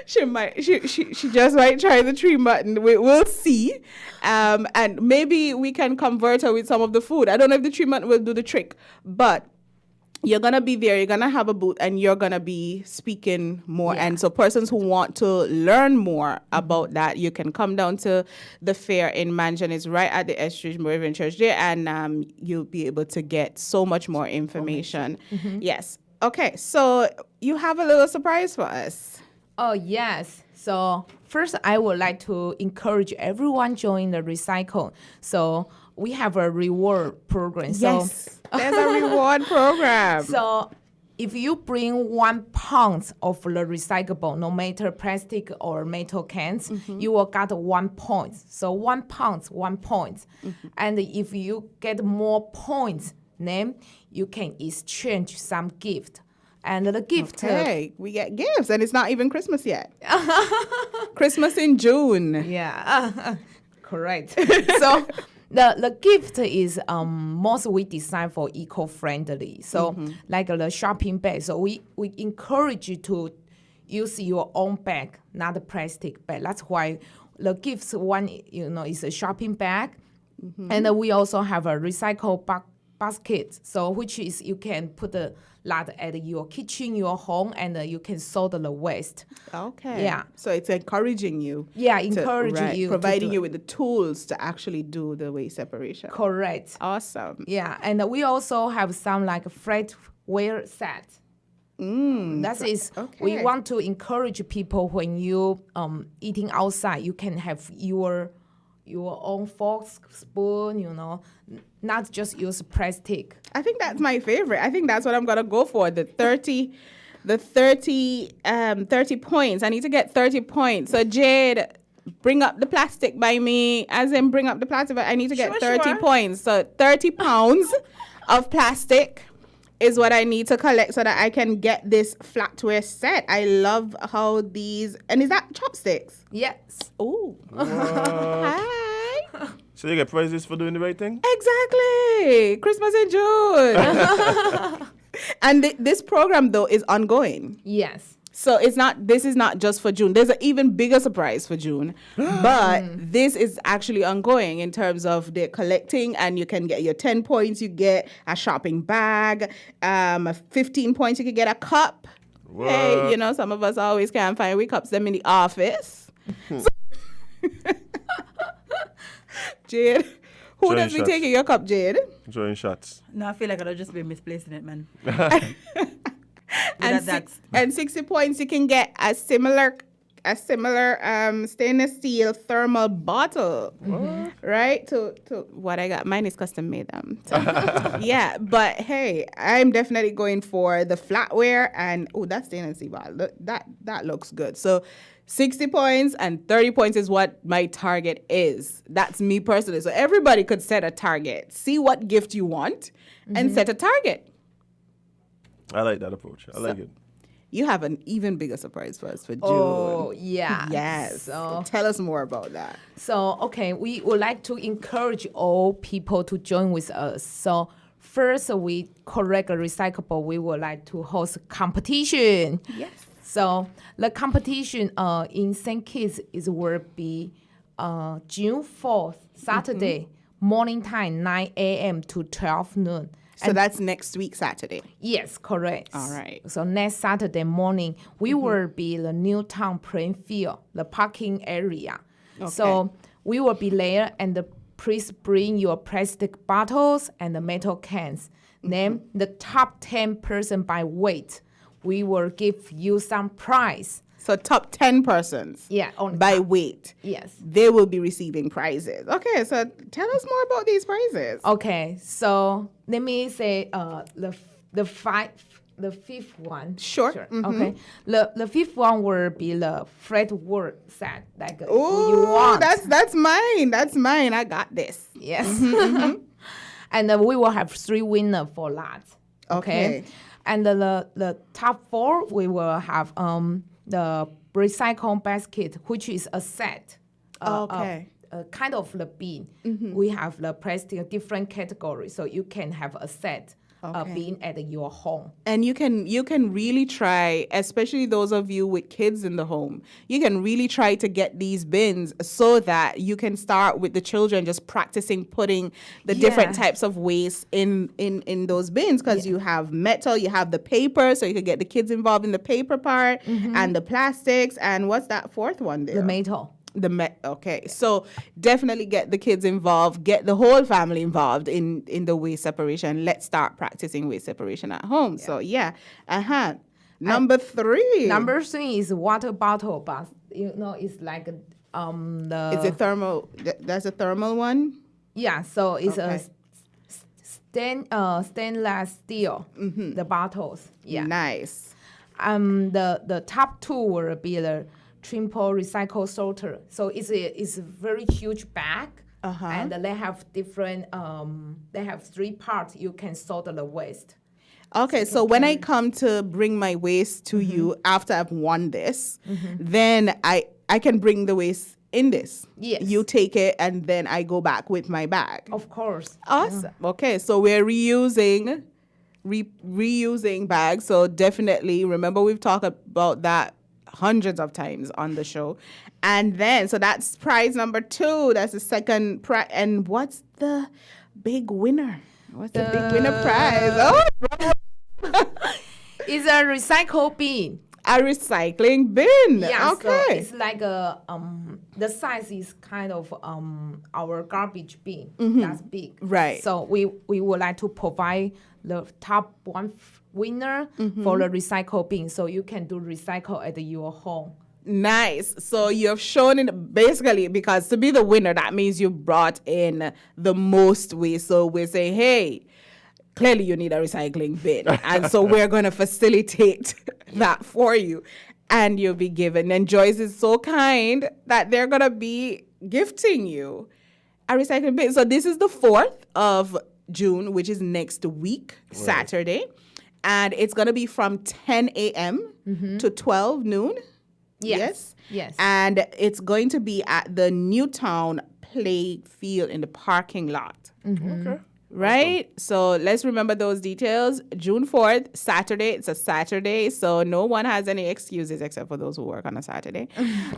She just might try the tree mutton. We'll see. And maybe we can convert her with some of the food. I don't know if the tree mutton will do the trick, but you're going to be there, you're going to have a booth, and you're going to be speaking more. Yeah. And so persons who want to learn more about that, you can come down to the fair in Mansion. It's right at the Estridge Moravian Church there, and you'll be able to get so much more information. Yes. Okay, so you have a little surprise for us. Oh, yes. So first, I would like to encourage everyone join the recycle. So we have a reward program. Yes, there's a reward program. So if you bring 1 pound of the recyclable, no matter plastic or metal cans, you will get 1 point. So 1 pound, 1 point. And if you get more points, then you can exchange some gift. And the gift... Okay, we get gifts, and it's not even Christmas yet. Christmas in June. Yeah, correct. So the gift is most we design for eco-friendly. So like the shopping bag. So we encourage you to use your own bag, not a plastic bag. That's why the gifts one is a shopping bag, and then we also have a recycle basket. So which is you can put a lot at your kitchen, your home, and you can sort the waste. Okay. Yeah. So it's encouraging you. Yeah, encouraging you. Providing to you with the tools to actually do the waste separation. Correct. Awesome. Yeah, and we also have some like flatware set. That is, we okay. want to encourage people when you eating outside, you can have your own fork, spoon, not just use plastic. I think that's my favorite. I think that's what I'm gonna go for. The 30 points. I need to get 30 points. So Jade, bring up the plastic by me. As in bring up the plastic, but I need to get 30 points. So 30 pounds of plastic is what I need to collect so that I can get this flatware set. I love how these, and is that chopsticks? Yes. Oh. What? Hi. So you get prizes for doing the right thing? Exactly. Christmas in June. And this program, though, is ongoing. Yes. So this is not just for June. There's an even bigger surprise for June. But this is actually ongoing in terms of the collecting, and you can get your 10 points, you get a shopping bag, 15 points, you can get a cup. What? Hey, some of us always can't find we cups them in the office. Jade, who Join does be shots. taking your cup, Jade? Drawing shots. No, I feel like I'll just be misplacing it, man. And 60 points, you can get a similar stainless steel thermal bottle, right? To what I got. Mine is custom made. Yeah, but hey, I'm definitely going for the flatware, and that stainless steel bottle. Look, that looks good. So 60 points and 30 points is what my target is. That's me personally. So everybody could set a target. See what gift you want and set a target. I like that approach. I like it. You have an even bigger surprise for us for June. Oh, yeah. Yes. So, Tell us more about that. okay, we would like to encourage all people to join with us. So first, we collect a recyclable. We would like to host a competition. Yes. So the competition in St. Kitts will be June 4th, Saturday, morning time, 9 a.m. to 12 noon. So that's next week, Saturday. Yes, correct. All right. So next Saturday morning, we will be the Newtown playing field, the parking area. Okay. So we will be there, and please bring your plastic bottles and the metal cans. Then the top 10 person by weight we will give you some prize. So top 10 persons Yeah, on by top. weight, Yes. they will be receiving prizes. Okay, so tell us more about these prizes. Okay, so let me say the fifth one. Sure. Okay. The fifth one will be the fretwork set. Like you Oh, want. that's mine. That's mine. I got this. Yes. And we will have 3 winners for that. Okay. And the top 4 we will have the recycle basket, which is a set. Okay. Kind of the bin. We have the plastic different categories, so you can have a set bin at your home. And you can really try, especially those of you with kids in the home, you can really try to get these bins so that you can start with the children just practicing putting the different Yeah. types of waste in those bins, because you have metal, you have the paper, so you can get the kids involved in the paper part and the plastics, and what's that fourth one there? The metal. Okay, so definitely get the kids involved, get the whole family involved in the waste separation. Let's start practicing waste separation at home. So yeah, Number 3. Number 3 is water bottle, but it's like the. Is it thermal? That's a thermal one. Yeah, so it's Okay. a stainless steel. The bottles. Yeah. Nice. The top 2 will be the triple recycle sorter. So it's a very huge bag, and they have different. They have 3 parts. You can sort the waste. Okay, so when I come to bring my waste to you after I've won this, then I can bring the waste in this. Yes. You take it, and then I go back with my bag. Of course. Awesome. Okay, so we're reusing bags. So definitely remember, we've talked about that hundreds of times on the show. And then, so that's prize number 2. That's the second prize. And what's the big winner? What's the big winner prize? Oh, It's a recycle bin. a recycling bin. Yeah, so Okay. it's like the size is kind of our garbage bin. That's big. Right. So we would like to provide the top 1 winner for the recycle bin, so you can do recycle at your home. Nice. So you have shown it basically, because to be the winner, that means you brought in the most waste. So we're saying, hey, clearly you need a recycling bin. And so we're going to facilitate that for you. And you'll be given. And Joyce is so kind that they're going to be gifting you a recycling bin. So this is the 4th of June, which is next week, Saturday. And it's going to be from 10 a.m. to 12 noon. Yes. Yes. And it's going to be at the Newtown Play Field in the parking lot. Okay. Right? So let's remember those details. June 4th, Saturday. It's a Saturday, so no one has any excuses except for those who work on a Saturday.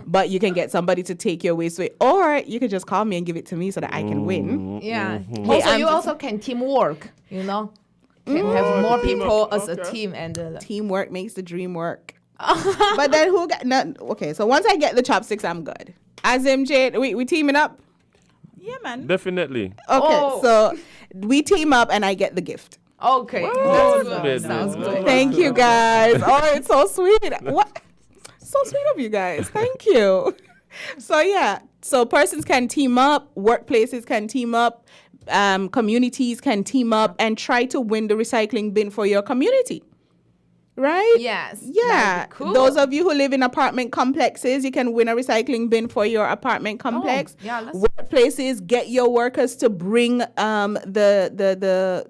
But you can get somebody to take your waste away, or you could just call me and give it to me so that I can win. Yeah. Hey, Also, I'm you just- also can teamwork. Can have more people as a Okay. team and. Teamwork makes the dream work. But then who got no? Okay, so once I get the chopsticks, I'm good. As MJ, we teaming up. Yeah, man. Definitely. Okay, Oh. so we team up and I get the gift. Okay. Oh, That's good. goodness. Sounds good. Thank you guys. Oh, it's so sweet. What? So sweet of you guys. Thank you. So yeah, so persons can team up, workplaces can team up, communities can team up and try to win the recycling bin for your community. Right? Yes. Yeah. That'd be cool. Those of you who live in apartment complexes, you can win a recycling bin for your apartment complex. yeah, let's- Workplaces, get your workers to bring the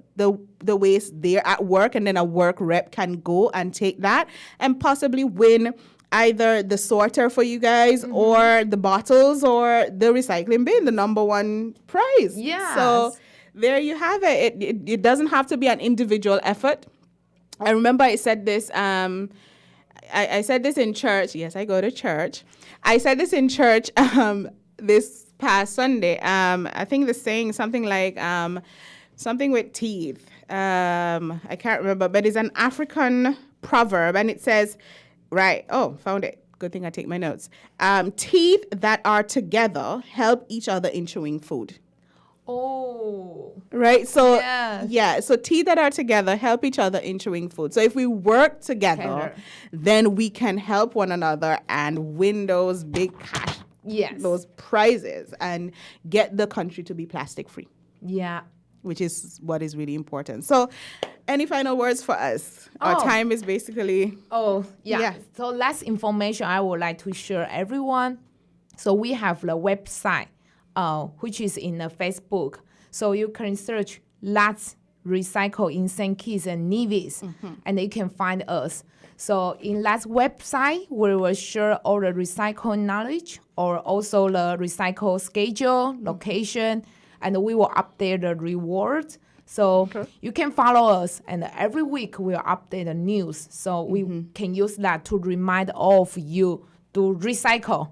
waste there at work, and then a work rep can go and take that and possibly win either the sorter for you guys or the bottles or the recycling bin, the number 1 prize. Yes. So there you have it. It doesn't have to be an individual effort. I remember I said this, I said this in church. Yes, I go to church. I said this in church this past Sunday. I think the saying something like something with teeth. I can't remember, but it's an African proverb, and it says, right, oh, found it. Good thing I take my notes. Teeth that are together help each other in chewing food. Oh. Right? So Yes. yeah, so teeth that are together help each other in chewing food. So if we work together, then we can help one another and win those big cash, Yes. those prizes, and get the country to be plastic free, Yeah. which is what is really important. So any final words for us? Our Oh. time is basically Oh, yeah. Yeah. So last information I would like to share everyone. So we have the website, which is in the Facebook. So you can search Let's Recycle in St. Kitts and Nevis, and you can find us. So in that website, we will share all the recycle knowledge, or also the recycle schedule, location, and we will update the rewards. So you can follow us, and every week we'll update the news. So we can use that to remind all of you to recycle.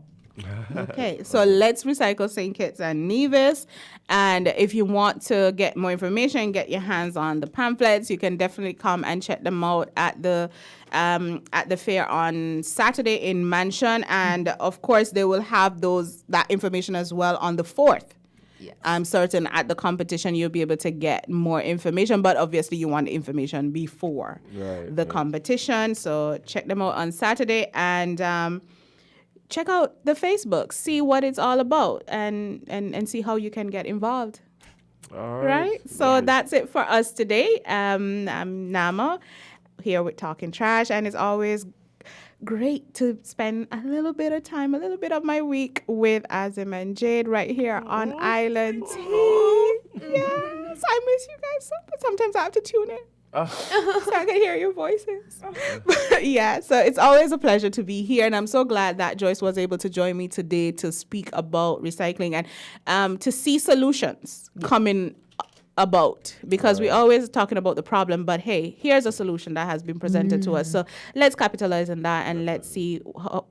okay. So let's recycle St. Kitts and Nevis. And if you want to get more information, get your hands on the pamphlets, you can definitely come and check them out at the fair on Saturday in Mansion. And of course, they will have that information as well on the 4th. Yes. I'm certain at the competition you'll be able to get more information, but obviously you want the information before the competition. So check them out on Saturday, and check out the Facebook, see what it's all about, and see how you can get involved. All Right? So that's it for us today. I'm Nama, here with Talking Trash, and it's always great to spend a little bit of time, a little bit of my week with Azim and Jade right here on Island Tea. Yes, I miss you guys so much. Sometimes I have to tune in. So I can hear your voices. But yeah, so it's always a pleasure to be here, and I'm so glad that Joyce was able to join me today to speak about recycling and to see solutions coming about, because we always talking about the problem, but hey, here's a solution that has been presented to us. So let's capitalize on that, and let's see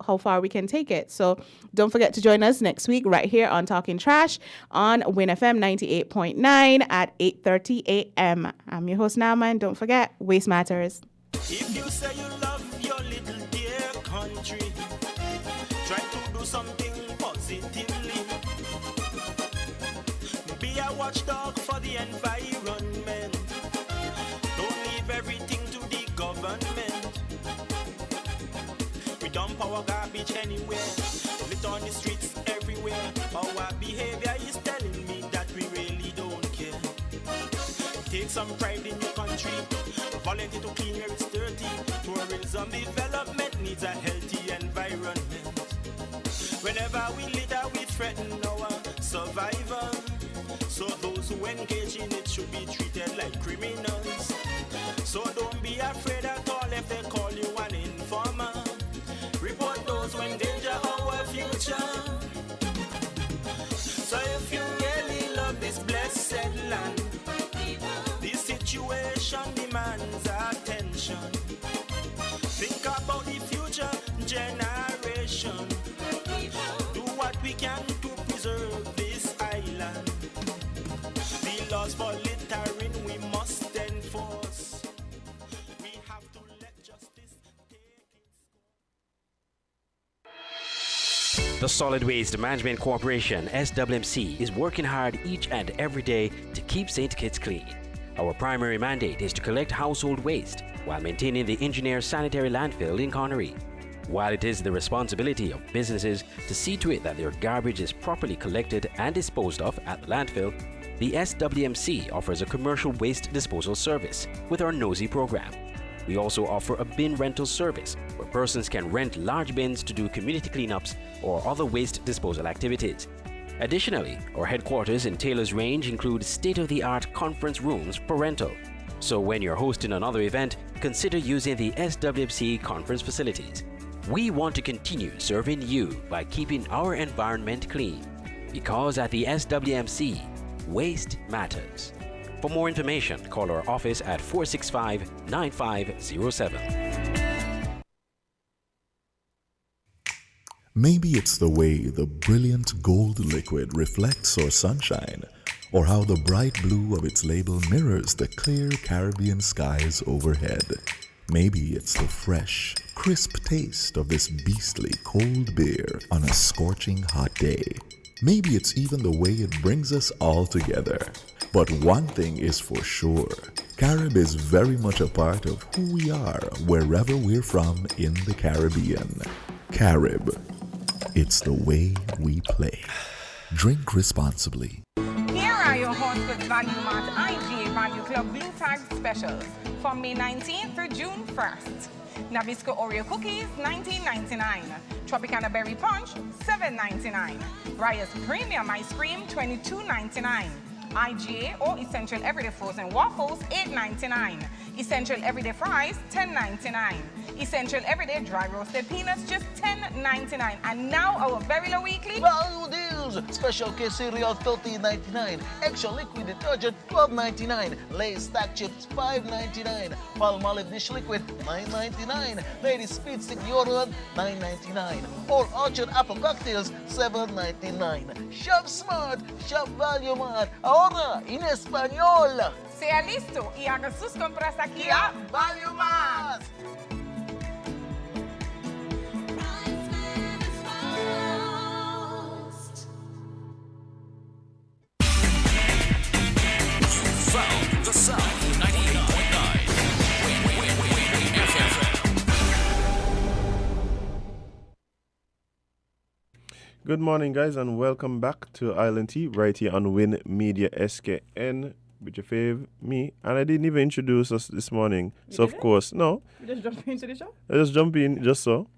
how far we can take it. So don't forget to join us next week right here on Talking Trash on WinFM 98.9 at 8:30 a.m. I'm your host Nama, and don't forget, waste matters. If you say you love your little dear country, try to do something positively. Be a watchdog for the environment. Don't leave everything to the government. We dump our garbage anywhere, lit on the streets everywhere. Our behavior is telling me that we really don't care. Take some pride in your country, volunteer to clean where it's dirty. Tourism development needs a healthy environment. Whenever we litter, we threaten our survival. So those who engage in it should be treated like criminals. So don't be afraid at all if they call you an informer. Report those who endanger our future. So if you really love this blessed land, this situation demands attention. Think about the future generation. Do what we can to preserve this island. The laws for littering we must enforce. We have to let justice take its. The Solid Waste Management Corporation, SWMC, is working hard each and every day to keep St. Kitts clean. Our primary mandate is to collect household waste while maintaining the engineer sanitary landfill in Connery. While it is the responsibility of businesses to see to it that their garbage is properly collected and disposed of at the landfill, the SWMC offers a commercial waste disposal service with our NOSI program. We also offer a bin rental service where persons can rent large bins to do community cleanups or other waste disposal activities. Additionally, our headquarters in Taylor's Range include state-of-the-art conference rooms for rental. So when you're hosting another event, consider using the SWMC conference facilities. We want to continue serving you by keeping our environment clean, because at the SWMC, waste matters. For more information, call our office at 465-9507. Maybe it's the way the brilliant gold liquid reflects our sunshine, or how the bright blue of its label mirrors the clear Caribbean skies overhead. Maybe it's the fresh, crisp taste of this beastly cold beer on a scorching hot day. Maybe it's even the way it brings us all together. But one thing is for sure, Carib is very much a part of who we are wherever we're from in the Caribbean. Carib, it's the way we play. Drink responsibly. Here are your Hornsford's Value Mart IGA Value Club Blue Tag specials from May 19th through June 1st. Nabisco Oreo cookies, $19.99. Tropicana Berry Punch, $7.99. Reyes Premium Ice Cream, $22.99. IGA or Essential Everyday Frozen Waffles, $8.99. Essential Everyday Fries, $10.99. Essential Everyday Dry Roasted Peanuts, just $10.99. And now our very low weekly Value deals! Special K cereal $13.99. Extra liquid detergent $12.99. Lay's stack chips $5.99. Palmolive dish liquid $9.99. Ladies Speed stick deodorant $9.99. All Orchard apple cocktails $7.99. Shop smart, shop Value Mart. Ahora en español. Sea listo y haga sus compras aquí a Value Mart. Found the sound 98.9 FM. Good morning, guys, and welcome back to Island Tea right here on Win Media SKN with your fave, me. And I didn't even introduce us this morning. So, of course, no. You just jump into the show? I just jump in just so.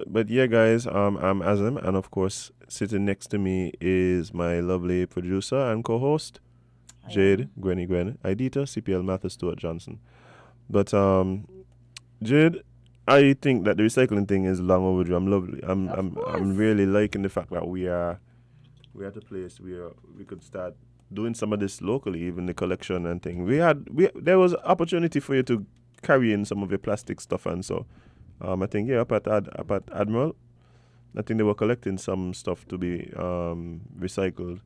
But yeah, guys, I'm Azam, and of course, sitting next to me is my lovely producer and co-host, Jade, Gwen, Idita, CPL Mathis Stewart Johnson. But Jade, I think that the recycling thing is long overdue. I'm really liking the fact that we're at a place where we could start doing some of this locally, even the collection and thing. There was opportunity for you to carry in some of your plastic stuff, and so I think up at Admiral, I think they were collecting some stuff to be recycled.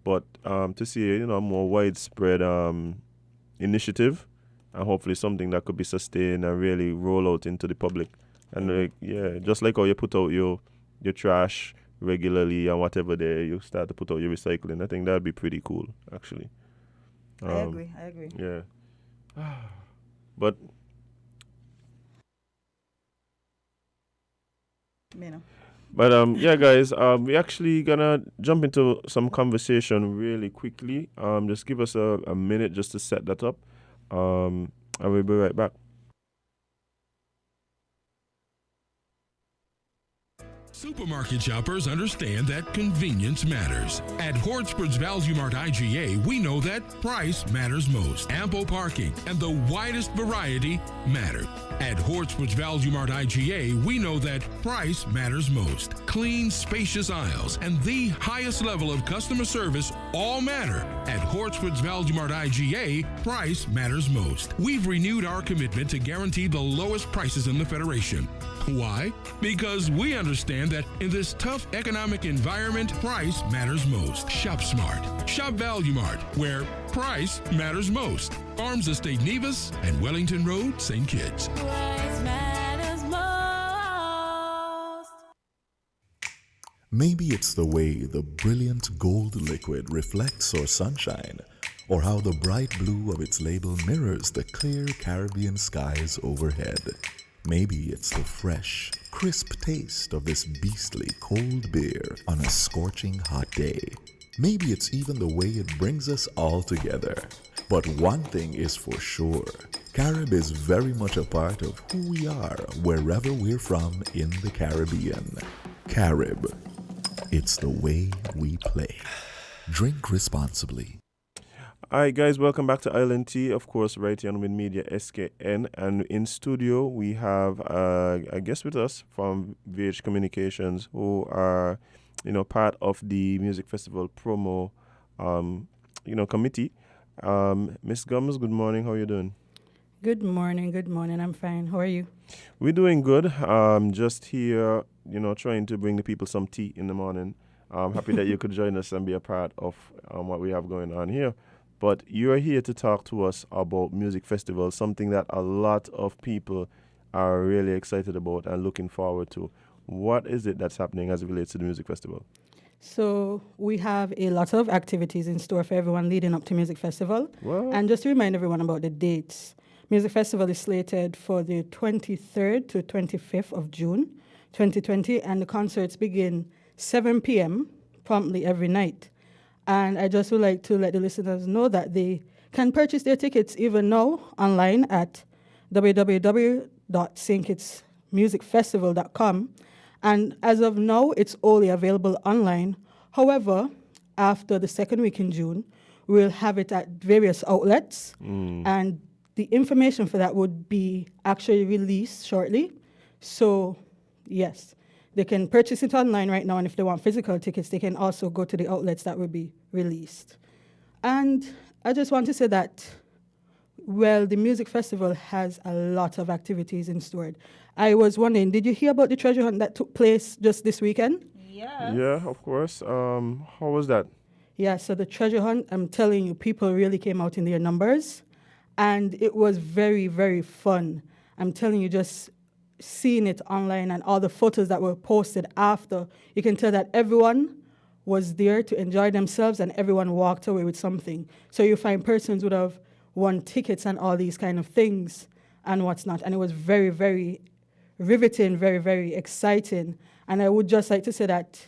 But to see a more widespread initiative, and hopefully something that could be sustained and really roll out into the public. And just like how you put out your trash regularly and whatever day you start to put out your recycling, I think that'd be pretty cool, actually. I agree. Yeah. But yeah, guys, we actually gonna jump into some conversation really quickly. Just give us a minute just to set that up. And we'll be right back. Supermarket shoppers understand that convenience matters. At Hornsford's Value Mart IGA, we know that price matters most. Ample parking and the widest variety matter. At Hornsford's Value Mart IGA, we know that price matters most. Clean, spacious aisles and the highest level of customer service all matter. At Hornsford's Value Mart IGA, price matters most. We've renewed our commitment to guarantee the lowest prices in the Federation. Why? Because we understand that in this tough economic environment, price matters most. Shop smart. Shop Value Mart, where price matters most. Farms Estate Nevis and Wellington Road, St. Kitts. Price matters most. Maybe it's the way the brilliant gold liquid reflects our sunshine, or how the bright blue of its label mirrors the clear Caribbean skies overhead. Maybe it's the fresh, crisp taste of this beastly cold beer on a scorching hot day. Maybe it's even the way it brings us all together. But one thing is for sure, Carib is very much a part of who we are wherever we're from in the Caribbean. Carib, it's the way we play. Drink responsibly. Alright, guys, welcome back to Island Tea, of course, right here on Win Media SKN. And in studio, we have a guest with us from VH Communications, who are, part of the Music Festival promo, committee. Miss Gums, good morning. How are you doing? Good morning. I'm fine. How are you? We're doing good. Just here, trying to bring the people some tea in the morning. I'm happy that you could join us and be a part of what we have going on here. But you're here to talk to us about music festivals, something that a lot of people are really excited about and looking forward to. What is it that's happening as it relates to the music festival? So we have a lot of activities in store for everyone leading up to Music Festival. Wow. And just to remind everyone about the dates, Music Festival is slated for the 23rd to 25th of June 2020, and the concerts begin 7 p.m. promptly every night. And I just would like to let the listeners know that they can purchase their tickets even now online at www.stkitsmusicfestival.com. And as of now, it's only available online. However, after the second week in June, we'll have it at various outlets. And the information for that would be actually released shortly. So, yes, they can purchase it online right now. And if they want physical tickets, they can also go to the outlets that will be released. And I just want to say that, well, the music festival has a lot of activities in store. I was wondering, did you hear about the treasure hunt that took place just this weekend? Yeah, of course. How was that? Yeah, so the treasure hunt, I'm telling you, people really came out in their numbers. And it was very, very fun. I'm telling you, just seeing it online and all the photos that were posted after, you can tell that everyone was there to enjoy themselves and everyone walked away with something. So you find persons would have won tickets and all these kind of things and what's not. And it was very, very riveting, very, very exciting. And I would just like to say that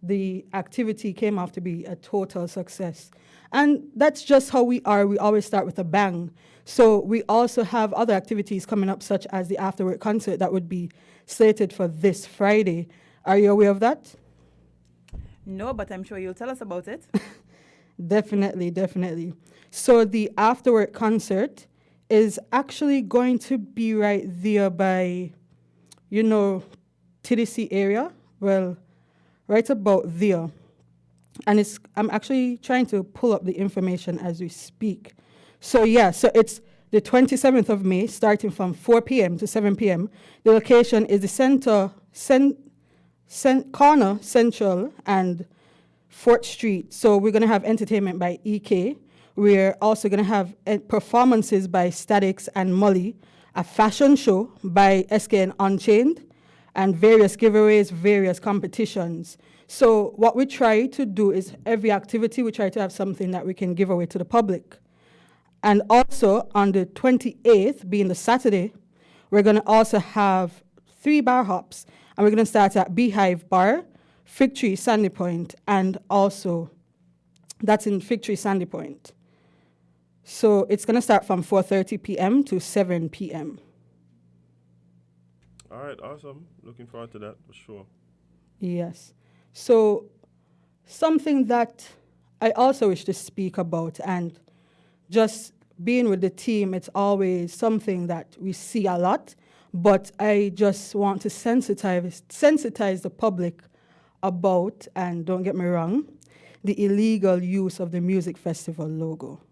the activity came off to be a total success. And that's just how we are. We always start with a bang. So we also have other activities coming up, such as the afterwork concert that would be slated for this Friday. Are you aware of that? No, but I'm sure you'll tell us about it. Definitely, definitely. So the afterwork concert is actually going to be right there by, TDC area. Well, right about there. And I'm actually trying to pull up the information as we speak. So it's the 27th of May, starting from 4 p.m. to 7 p.m. The location is the corner Central and 4th Street. So we're going to have entertainment by EK. We're also going to have performances by Statics and Molly, a fashion show by SKN Unchained, and various giveaways, various competitions. So what we try to do is every activity, we try to have something that we can give away to the public. And also on the 28th, being the Saturday, we're going to also have 3 bar hops. And we're going to start at Beehive Bar, Fig Tree, Sandy Point, and also that's in Fig Tree, Sandy Point. So it's going to start from 4:30 p.m. to 7 p.m. All right, awesome. Looking forward to that for sure. Yes. So something that I also wish to speak about, and just being with the team, it's always something that we see a lot, but I just want to sensitize the public about, and don't get me wrong, the illegal use of the music festival logo.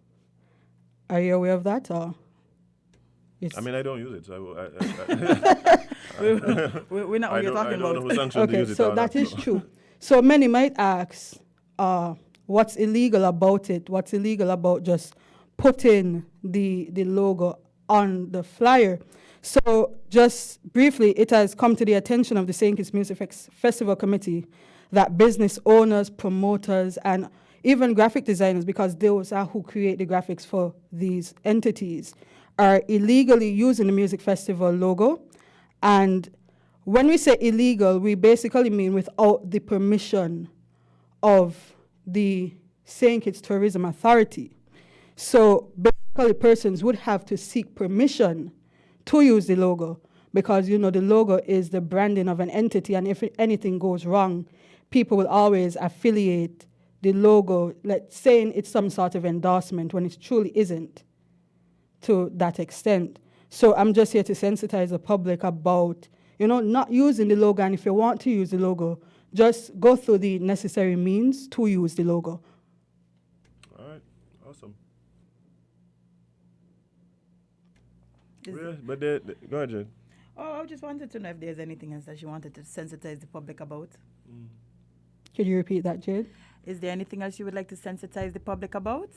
Are you aware of that? Or I mean, I don't use it, so we're not what you're talking I don't know about. who sanctioned to use it. So that is true. So many might ask, what's illegal about it? What's illegal about just putting the logo on the flyer? So just briefly, it has come to the attention of the St. Kitts Music Festival Committee that business owners, promoters, and even graphic designers, because those are who create the graphics for these entities, are illegally using the music festival logo. And when we say illegal, we basically mean without the permission of the St. Kitts Tourism Authority. So basically persons would have to seek permission to use the logo, because the logo is the branding of an entity, and if anything goes wrong, people will always affiliate the logo, saying it's some sort of endorsement when it truly isn't to that extent. So I'm just here to sensitize the public about, not using the logo, and if you want to use the logo, just go through the necessary means to use the logo. All right, awesome. But go ahead, Jen. Oh, I just wanted to know if there's anything else that you wanted to sensitize the public about. Could you repeat that, Jade? Is there anything else you would like to sensitize the public about?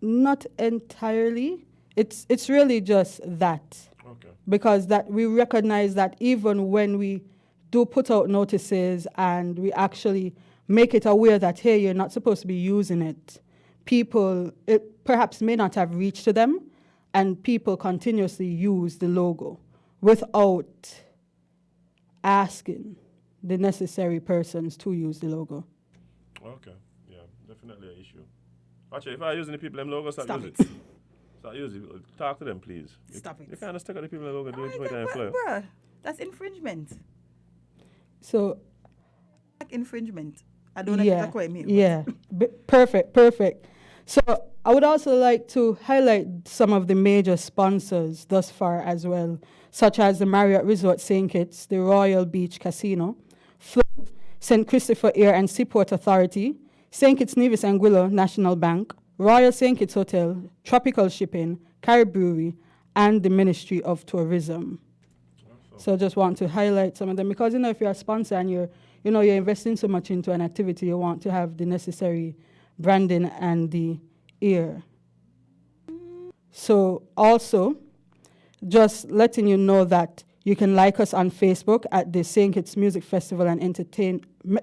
Not entirely. It's really just that. Okay. Because that we recognize that even when we do put out notices and we actually make it aware that, hey, you're not supposed to be using it, people, it perhaps may not have reached to them, and people continuously use the logo without asking the necessary persons to use the logo. Okay, yeah, definitely an issue. Actually, if I using the people them logo, stop Stop use it. it. Stop use it. Talk to them, please. Stop it. You can't stick at the people them logo doing Alright, Jamaican then, flyer. bruh, that's infringement. So, Infringement. I don't know if yeah, that's what I mean. yeah, perfect. So I would also like to highlight some of the major sponsors thus far as well, such as the Marriott Resort St. Kitts, the Royal Beach Casino, Float, St. Christopher Air and Seaport Authority, St. Kitts Nevis and Anguilla National Bank, Royal St. Kitts Hotel, Tropical Shipping, Carib Brewery, and the Ministry of Tourism. So I just want to highlight some of them because, if you're a sponsor and you're investing so much into an activity, you want to have the necessary branding and the ear. So also, just letting you know that you can like us on Facebook at the St. Kitts Music Festival and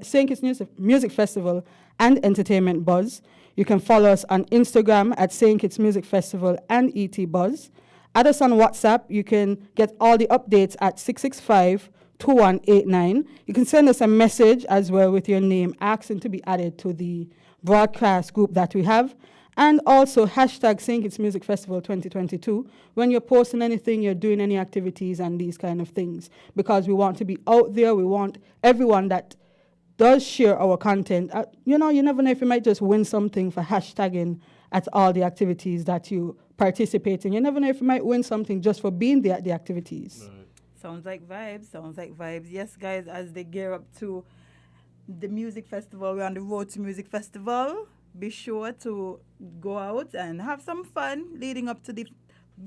St. Kitts Music Festival and Entertainment Buzz. You can follow us on Instagram at St. Kitts Music Festival and ET Buzz. Add us on WhatsApp. You can get all the updates at 665-2189. You can send us a message as well with your name, asking to be added to the broadcast group that we have. And also hashtag St. Kitts Music Festival 2022 when you're posting anything, you're doing any activities and these kind of things. Because we want to be out there. We want everyone that does share our content. You never know if you might just win something for hashtagging at all the activities that you participate in. You never know if you might win something just for being there at the activities. Right. Sounds like vibes. Yes, guys, as they gear up to the music festival, we're on the road to music festival. Be sure to go out and have some fun leading up to the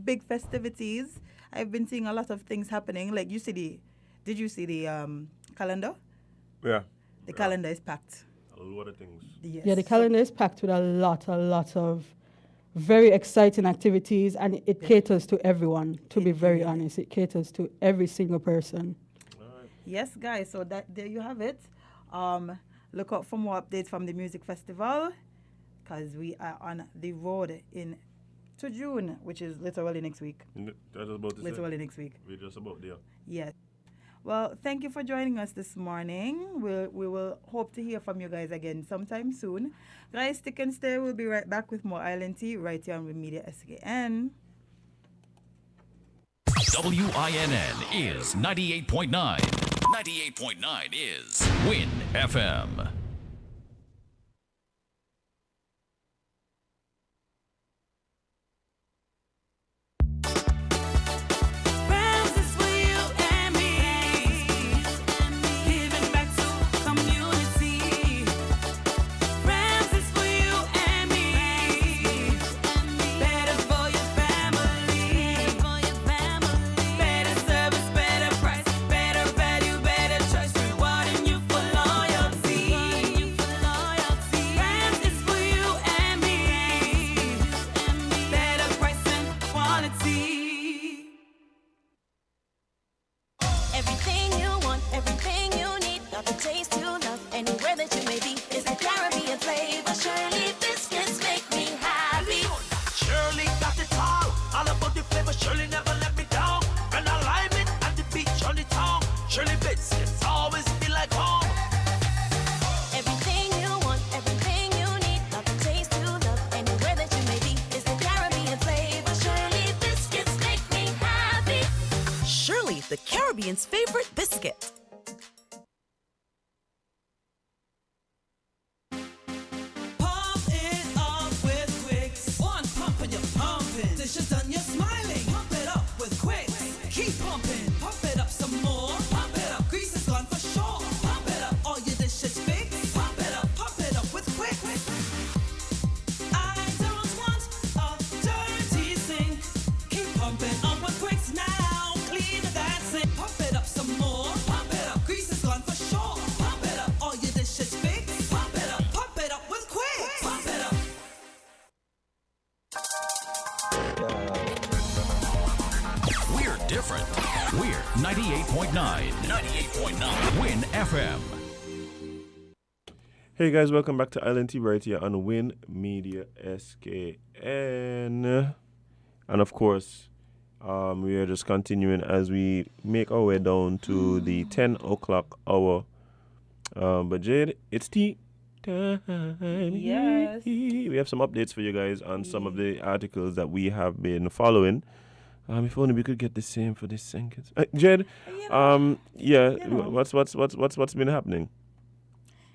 big festivities. I've been seeing a lot of things happening. Like did you see the calendar? Yeah. The calendar is packed. A lot of things. Yes. Yeah, the calendar is packed with a lot of very exciting activities, and it caters to everyone, to be very honest. It caters to every single person. Yes, guys, so there you have it. Look out for more updates from the music festival because we are on the road to June, which is literally next week. That's about to Literally say. next week. We're just about there. Yes. Well, thank you for joining us this morning. We will hope to hear from you guys again sometime soon. Guys, stick and stay. We'll be right back with more Island Tea right here on Media SKN. WINN is 98.9. 98.9 is Win FM. The Caribbean's favorite biscuit. Pump it up with Quicks. One pump and you're pumping. Dishes done, you're smiling. Pump it up with Quicks. Keep pumping. Pump it up some more. Pump it up. Grease is gone for sure. Pump it up. All your dishes fixed. Pump it up. Pump it up with Quicks. I don't want a dirty sink. Keep pumping up with Quicks now. Clean that sink. Pump it up some more. Pump it up. Grease is gone for sure. Pump it up. All your dishes fixed. Pump it up. Pump it up with Quicks. Pump it up. different. We're 98.9. 98.9 Win FM. Hey guys, welcome back to Island Tea right here on Win Media SKN. And of course, we are just continuing as we make our way down to the 10 o'clock hour. But Jade, it's tea time. Yes. We have some updates for you guys on some of the articles that we have been following. If only we could get the same for this second. Jade, what's been happening?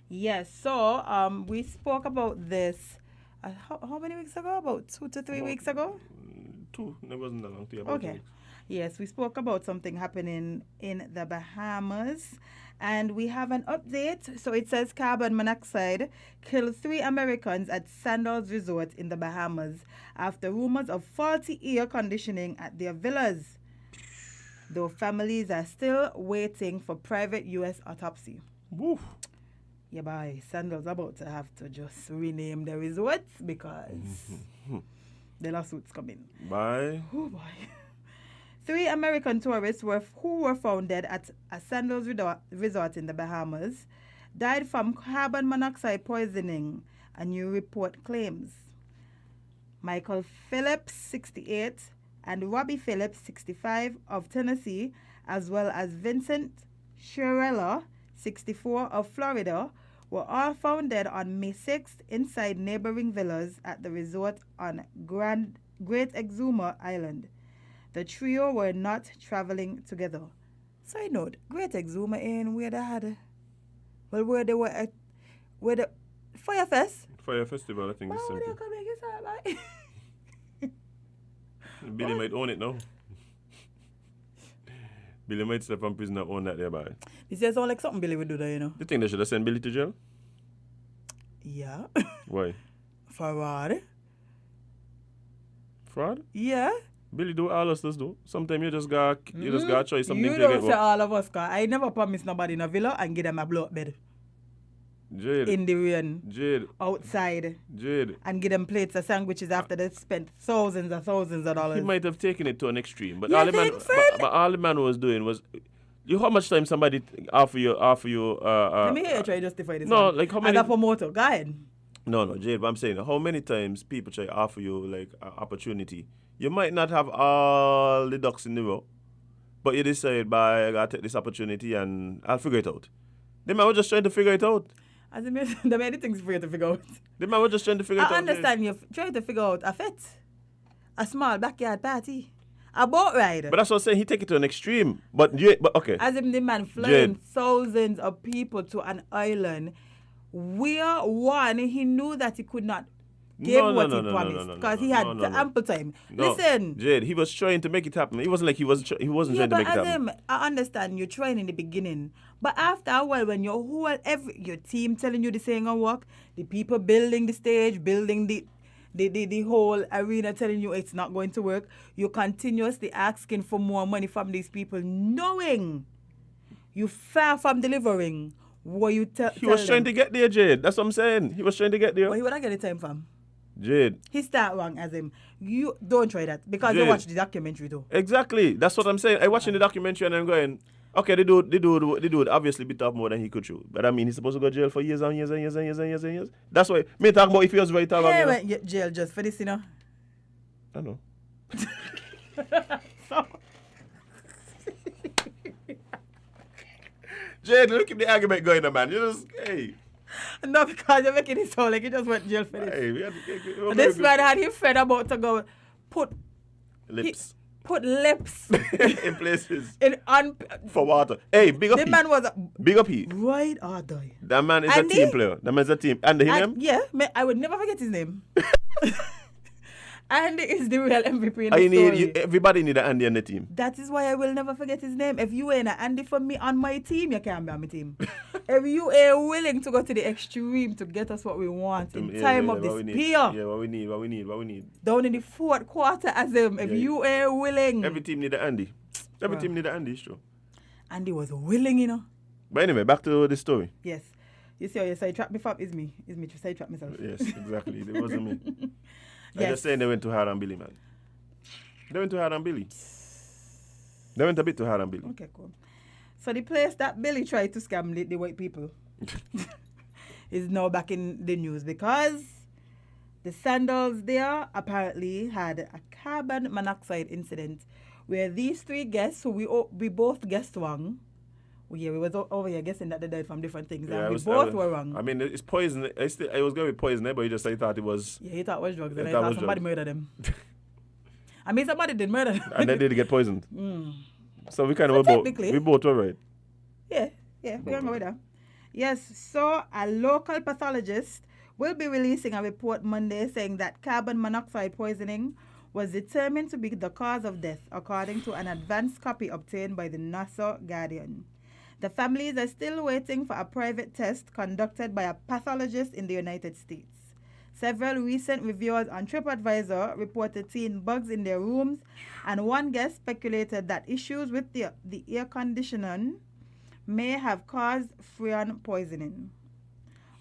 Yes, so we spoke about this how many weeks ago? About 2 to 3 weeks ago? 2. It wasn't that long. About 2 Okay. weeks. Yes, we spoke about something happening in the Bahamas. And we have an update. So it says carbon monoxide killed 3 Americans at Sandals Resort in the Bahamas after rumors of faulty air conditioning at their villas. Though families are still waiting for private U.S. autopsy. Woof. Yeah, boy, Sandals about to have to just rename the resort because the lawsuits coming. Bye. Oh boy. 3 American tourists who were found dead at a Sandals resort in the Bahamas died from carbon monoxide poisoning, a new report claims. Michael Phillips, 68, and Robbie Phillips, 65, of Tennessee, as well as Vincent Shirella, 64, of Florida, were all found dead on May 6th inside neighboring villas at the resort on Great Exuma Island. The trio were not traveling together. Side note, Great Exuma in where they had, where they were at, where the Fire Fest. Fire Festival, I think it's Why simple. would they come and get that, like? Billy might own it now. Billy might step from prison and own that there, boy. This just sound like something Billy would do there, you know. You think they should have sent Billy to jail? Yeah. Why? Fraud. Fraud? Yeah. Billy do all us do. Sometimes you just got try something You to don't get say what. all of us, cause I never promise nobody in a villa and give them a blow up bed. Jade. In the rain. Jade. Outside. Jade. And give them plates of sandwiches after they spent thousands of dollars. He might have taken it to an extreme, but You all the man, think, Fred? but all the man was doing was, you how much time somebody offer you Let me hear you try to justify this. no, one. like how many? As a promoter, go ahead. No, Jade. But I'm saying how many times people try to offer you like an opportunity. You might not have all the ducks in the row, but you decide, I gotta take this opportunity and I'll figure it out. The man was just trying to figure it out. As in, the many things for you to figure out. The man was just trying to figure it out. I understand you trying to figure out a fete, a small backyard party, a boat ride. But that's what I'm saying. He take it to an extreme. But okay. As in the man flying Jade. thousands of people to an island where one, he knew that he could not give what he promised because he had ample time. No, Listen. Jade, he was trying to make it happen. It wasn't like he wasn't trying to make it but as happen. him, I understand you're trying in the beginning, but after a while, when your team telling you this ain't gonna work, the people building the stage, building the whole arena telling you it's not going to work, you're continuously asking for more money from these people, knowing you far from delivering what you tell. He was trying to get there, Jade. That's what I'm saying. He was trying to get there. But he would not get the time from. Jade. He start wrong as him. You don't try that because you Jade. watch the documentary too. Exactly. That's what I'm saying. I watching the documentary and I'm going, okay, the dude obviously bit off more than he could chew. But I mean, he's supposed to go to jail for years and years and years and years and years and years. That's why me talk about if he was right or wrong. He You know? went to jail just for this, you know. I know. Jade, look keep the argument going, man. You just, hey. No, because you're making it sound like he just went to jail for this. Hey, This man had his friend about to go put lips. Put lips in places. on for water. Hey, big up the he. man was Big up he. right or die. That man is Andy? a team player. That man is a team. And him? Yeah, I would never forget his name. Andy is the real MVP in the story. Everybody need an Andy on the team. That is why I will never forget his name. If you ain't an Andy for me on my team, you can't be on my team. If you are willing to go to the extreme to get us what we want in time of despair. Yeah, what we need. Down in the fourth quarter as him, if you are willing. Every team need an Andy. Every team need an Andy, it's true. Andy was willing, you know. But anyway, back to the story. Yes. You see how you sidetrack me from? Is me to sidetrack myself. Yes, exactly. It wasn't me. Yes. I just saying they went too hard on Billy, man. They went too hard on Billy. They went a bit too hard on Billy. Okay, cool. So the place that Billy tried to scam the white people is now back in the news because the Sandals there apparently had a carbon monoxide incident where these 3 guests, who we both guessed wrong. We was over here guessing that they died from different things, and we both were wrong. I mean, it's poison. It was going to be poison, but he thought it was. Yeah, he thought it was drugs, and He I thought it thought was somebody drugs. murdered him. I mean, somebody did murder him. And they did get poisoned. So we kind So of both. technically- We both were right. Yeah, we're going to go with that. Yes, so a local pathologist will be releasing a report Monday saying that carbon monoxide poisoning was determined to be the cause of death, according to an advanced copy obtained by the Nassau Guardian. The families are still waiting for a private test conducted by a pathologist in the United States. Several recent reviewers on TripAdvisor reported seeing bugs in their rooms, and one guest speculated that issues with the air conditioning may have caused freon poisoning.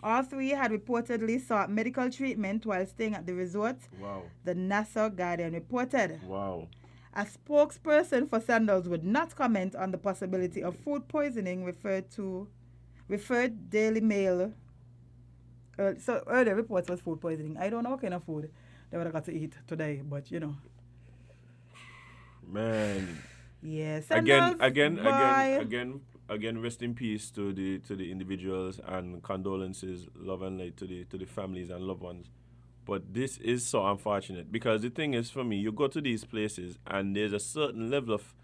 All 3 had reportedly sought medical treatment while staying at the resort, Wow. the Nassau Guardian reported. Wow. A spokesperson for Sandals would not comment on the possibility of food poisoning, referred Daily Mail. So earlier reports was food poisoning. I don't know what kind of food they would have got to eat today, but you know. Man. Yeah, Sandals, Again, rest in peace to the individuals and condolences, love and light to the families and loved ones. But this is so unfortunate because the thing is, for me, you go to these places and there's a certain level of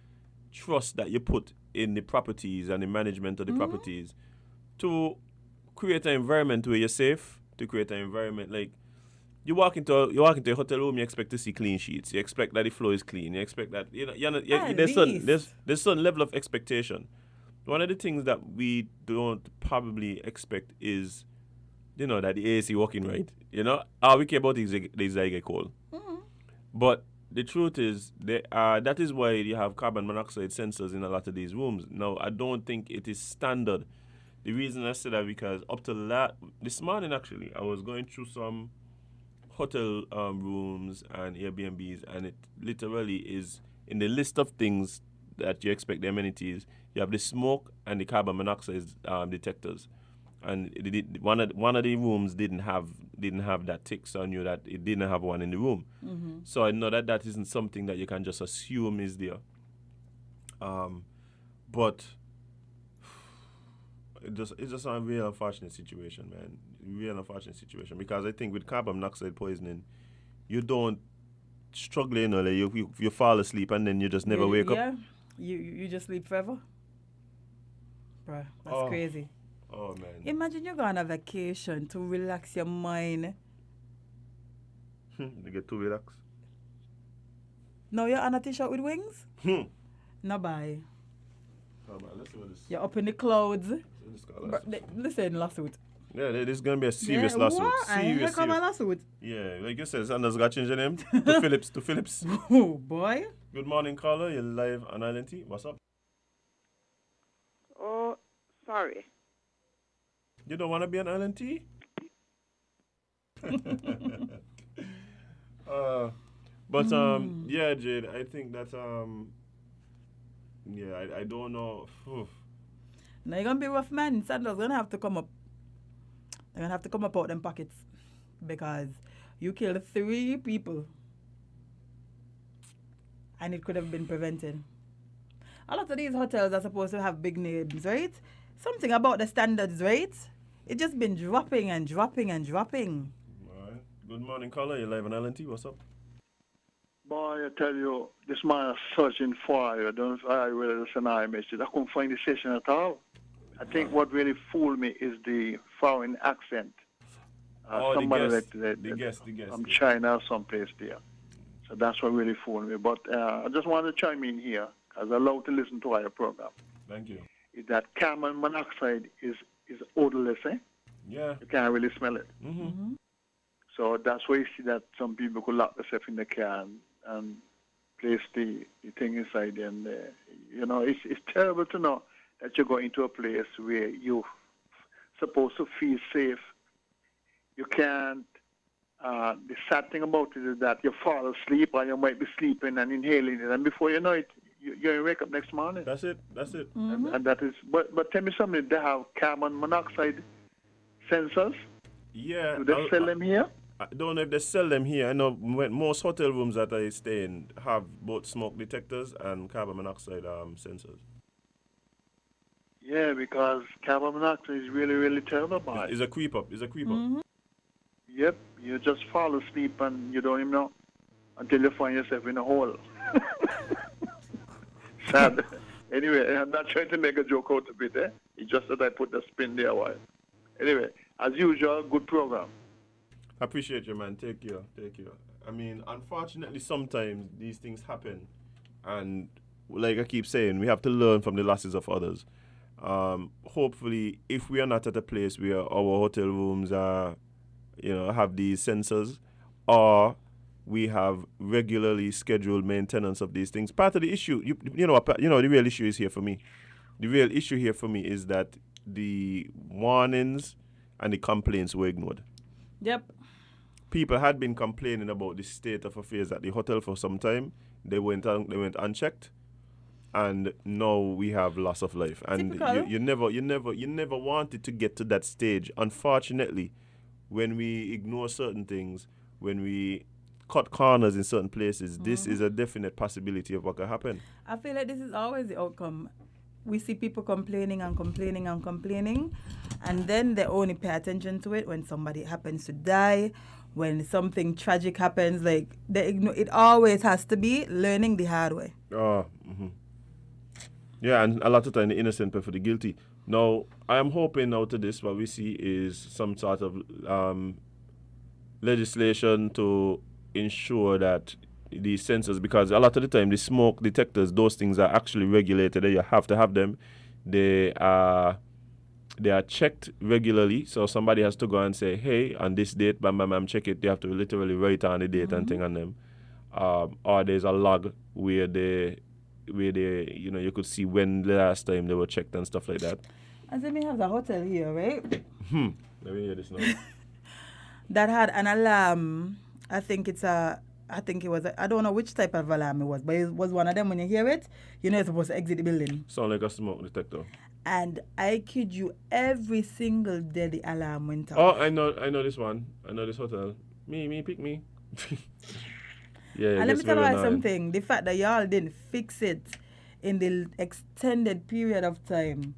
trust that you put in the properties and the management of the properties to create an environment where you're safe, to create an environment like you walk into a hotel room, you expect to see clean sheets, you expect that the floor is clean, you expect that there's certain level of expectation. One of the things that we don't probably expect is, that the AC working right. All we care about is that it get cold. But the truth is, that is why you have carbon monoxide sensors in a lot of these rooms. Now, I don't think it is standard. The reason I said that because up to this morning, actually, I was going through some hotel rooms and Airbnbs, and it literally is in the list of things that you expect, the amenities. You have the smoke and the carbon monoxide detectors, and one of the rooms didn't have that tick, so I knew that it didn't have one in the room. So I know that isn't something that you can just assume is there. But it's just a real unfortunate situation, man. Real unfortunate situation, because I think with carbon monoxide poisoning, you don't struggle, like you fall asleep and then you just never wake up. Yeah, you just sleep forever. Bruh, that's crazy. Oh, man. Imagine you're going on a vacation to relax your mind. You get too relaxed. Now you're on a t-shirt with wings? No bye. Oh, man, let's see what this. You're up in the clouds. Lawsuit. Listen, lawsuit. Yeah, this is going to be a serious lawsuit. What? Here come a lawsuit. Yeah, like you said, Sanders got to change the name to Phillips. To Phillips. Oh, boy. Good morning, caller. You're live on Island T. What's up? Oh, sorry. You don't want to be on Island T? Yeah, Jade, I think that, I don't know. Now you're going to be rough, man. Sanders going to have to come up. They're going to have to come up out them pockets because you killed 3 people and it could have been prevented. A lot of these hotels are supposed to have big names, right? Something about the standards, right? It's just been dropping and dropping and dropping. All right. Good morning, caller. You're live on LNT. What's up? Boy, I tell you, this man is searching for you. I don't know whether it's an I message. I couldn't find the station at all. I think what really fooled me is the foreign accent. Somebody the guest. from China or someplace there. So that's what really fooled me. But I just wanted to chime in here, because I love to listen to our program. Thank you. Is that carbon monoxide is odorless, eh? Yeah. You can't really smell it. Mm-hmm. So that's why you see that some people could lock themselves in the car and place the thing inside. And, it's terrible to know that you go into a place where you're supposed to feel safe. You can't. The sad thing about it is that you fall asleep or you might be sleeping and inhaling it. And before you know it, you wake up next morning. That's it. That's it. And that is, but tell me something. They have carbon monoxide sensors. Yeah. Do they sell them here? I don't know if they sell them here. I know most hotel rooms that I stay in have both smoke detectors and carbon monoxide sensors. Yeah, because carbon monoxide is really, really terrible. Boy. It's a creep up. It's a creep up. Yep, you just fall asleep and you don't even know until you find yourself in a hole. Sad. Anyway, I'm not trying to make a joke out of it. It's just that I put the spin there a while. Anyway, as usual, good program. I appreciate you, man. Take care. Take care. I mean, unfortunately, sometimes these things happen. And like I keep saying, we have to learn from the losses of others. Hopefully, if we are not at a place where our hotel rooms are, have these sensors, or we have regularly scheduled maintenance of these things. Part of the issue, the real issue is here for me. The real issue here for me is that the warnings and the complaints were ignored. Yep. People had been complaining about the state of affairs at the hotel for some time. They went unchecked, and now we have loss of life. And you never wanted to get to that stage. Unfortunately, when we ignore certain things, when we cut corners in certain places, this is a definite possibility of what could happen. I feel like this is always the outcome. We see people complaining and complaining and complaining, and then they only pay attention to it when somebody happens to die, when something tragic happens. Like they ignore it. Always has to be learning the hard way. Yeah, and a lot of time the innocent pay for the guilty. Now, I am hoping out of this what we see is some sort of legislation to ensure that these sensors, because a lot of the time the smoke detectors, those things are actually regulated. You have to have them. They are checked regularly. So somebody has to go and say, hey, on this date, bam, bam, bam, check it. They have to literally write on the date and thing on them. Or there's a log where they you could see when the last time they were checked and stuff like that. And then we have the hotel here, right? Let me hear this now. That had an alarm. I think it was, I don't know which type of alarm it was, but it was one of them. When you hear it, you're supposed to exit the building. Sound like a smoke detector. And I kid you, every single day the alarm went off. Oh, I know this one. I know this hotel. Pick me. Yeah, and let me tell you something. The fact that y'all didn't fix it in the extended period of time.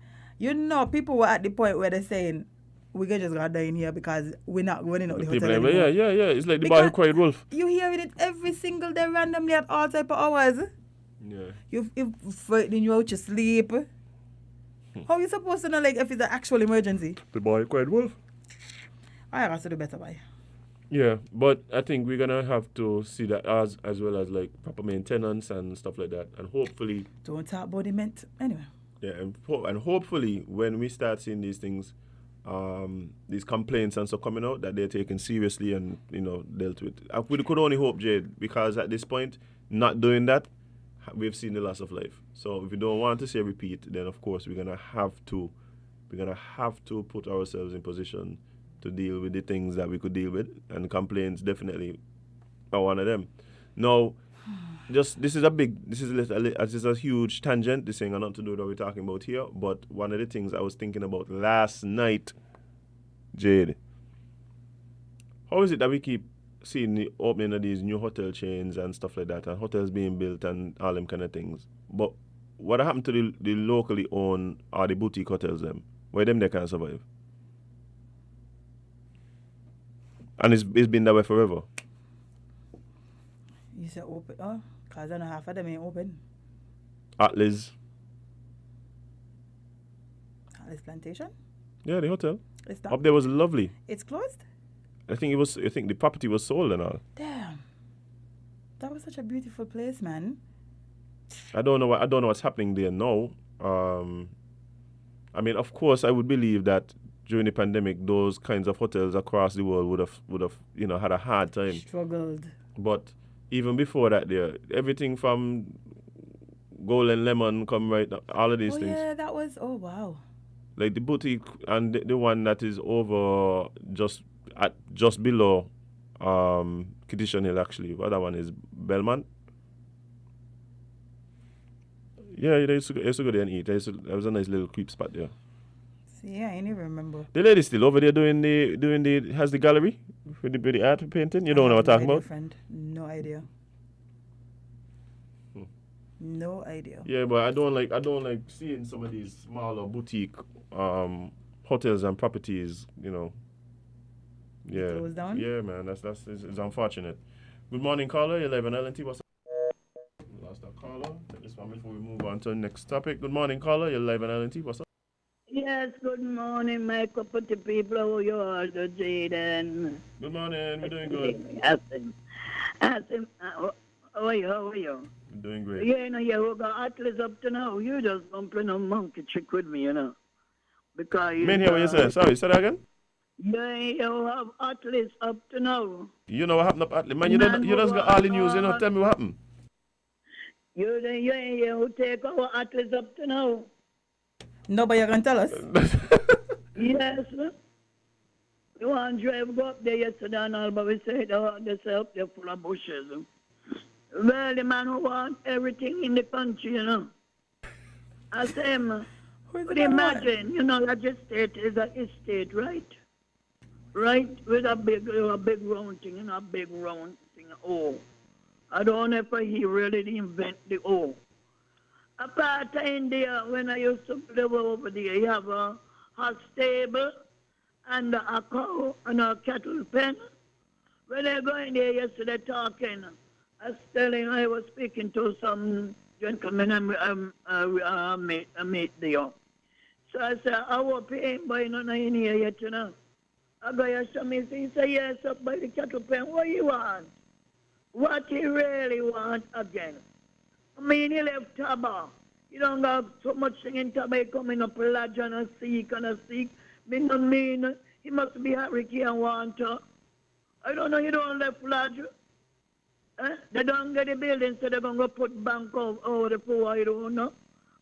People were at the point where they're saying, we're just gonna die in here because we're not running out the hotel anymore. Yeah. It's like the boy who cried wolf. You hearing it every single day randomly at all type of hours. Yeah. You frightening you out your sleep. How you supposed to know if it's an actual emergency? The boy cried wolf. I have to do better by. Yeah, but I think we're gonna have to see that as well as like proper maintenance and stuff like that, and hopefully. Don't talk about the anyway. Yeah, and hopefully when we start seeing these things, these complaints and stuff coming out, that they're taken seriously and dealt with. We could only hope, Jade, because at this point, not doing that, we've seen the loss of life. So if we don't want to see a repeat, then of course we're gonna have to put ourselves in position to deal with the things that we could deal with, and complaints definitely are one of them. Now, this is a huge tangent. This ain't got nothing to do with what we're talking about here, but one of the things I was thinking about last night, Jade, how is it that we keep seeing the opening of these new hotel chains and stuff like that, and hotels being built and all them kind of things, but what happened to the locally owned or the boutique hotels them? Where them they can't survive? And it's been that way forever. You said open? Oh, because I know half of them ain't open. Atlas Plantation? Yeah, the hotel. It's done. Up there was lovely. It's closed? I think the property was sold and all. Damn. That was such a beautiful place, man. I don't know what's happening there now. I mean, of course, I would believe that during the pandemic, those kinds of hotels across the world would have had a hard time. Struggled. But even before that, everything from Golden Lemon come right now, all of these things. Yeah, that was. Oh wow. Like the boutique and the one that is over just below Kitishan Hill, actually. The other one is Belmont. Yeah, they used to go there and eat. There was a nice little creep spot there. See, I ain't even remember. The lady's still over there doing the has the gallery with the art painting. You don't know what I'm talking about? Friend. No idea. No idea. Yeah, but I don't like seeing some of these smaller boutique hotels and properties, you know. Yeah. Closed down? Yeah, man. That's it's unfortunate. Good morning, caller. 11 LNT. What's up? Lost our caller. Take this one before we move on to the next topic. Good morning, caller. 11 LNT. What's up? Yes, good morning, my company people. How you are, Jaden? Good morning. We're doing good. Asim, how are you? How are you? We're doing great. Yeah, you know, you got Atlas up to now. You just don't play no monkey trick with me, you know. Because Man, hear what you saying. Sorry, say that again. Yeah, you have Atlas up to now. You know what happened up Atlas? Man, you just got all the news, you know. Tell me what happened. You take our Atlas up to now. Nobody can tell us. Yes, sir. You want to drive go up there yesterday and all, but we say they say up there full of bushes. Well, the man who wants everything in the country, you know. I say, man, but imagine, you know, that your state is a estate, right? Right? With a big round thing, you know, a big round thing, oh. I don't know if he really invent the O. Apart of India, when I used to live over there, you have a stable and a cow and a cattle pen. When I go in there yesterday talking, I was speaking to some gentleman I met there. So I said, I hope he ain't buying none in here yet, you know. I go here, so he said, yes, up by the cattle pen. What you want? What he really want again? I mean, he left Taba. You don't have so much thing in Taba. He coming up lodge and a seek. Me no mean he must be a Ricky and want to. I don't know, you don't left lodge. They don't get the building, so they're going to put bank over the poor. I don't know.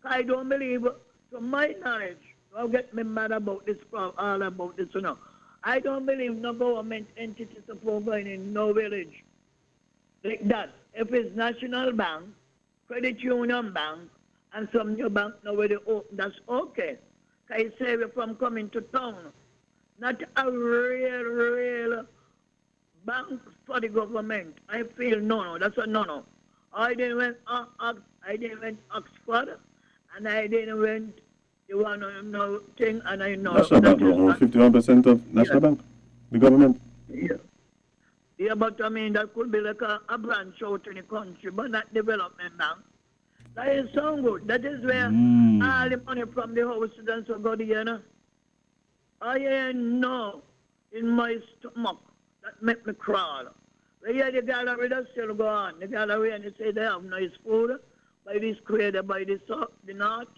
I don't believe, from my knowledge, don't get me mad about this, all about this, you know. I don't believe no government entity support going in no village. Like that. If it's National Bank, Credit Union Bank, and some new bank nowhere open, that's okay. Can you save you from coming to town? Not a real bank for the government. I feel no, that's a no. I didn't went Oxford, and I didn't went the one no thing, and I know. National Bank, 51% of National Bank, the government. Yeah. Yeah, but I mean, that could be like a branch out in the country, but not development bank. That is so good. That is where all the money from the house students will go there, you know. I know in my stomach that make me crawl. But yeah, the gallery does still go on. The gallery, and they say they have nice food by this creator, by the north.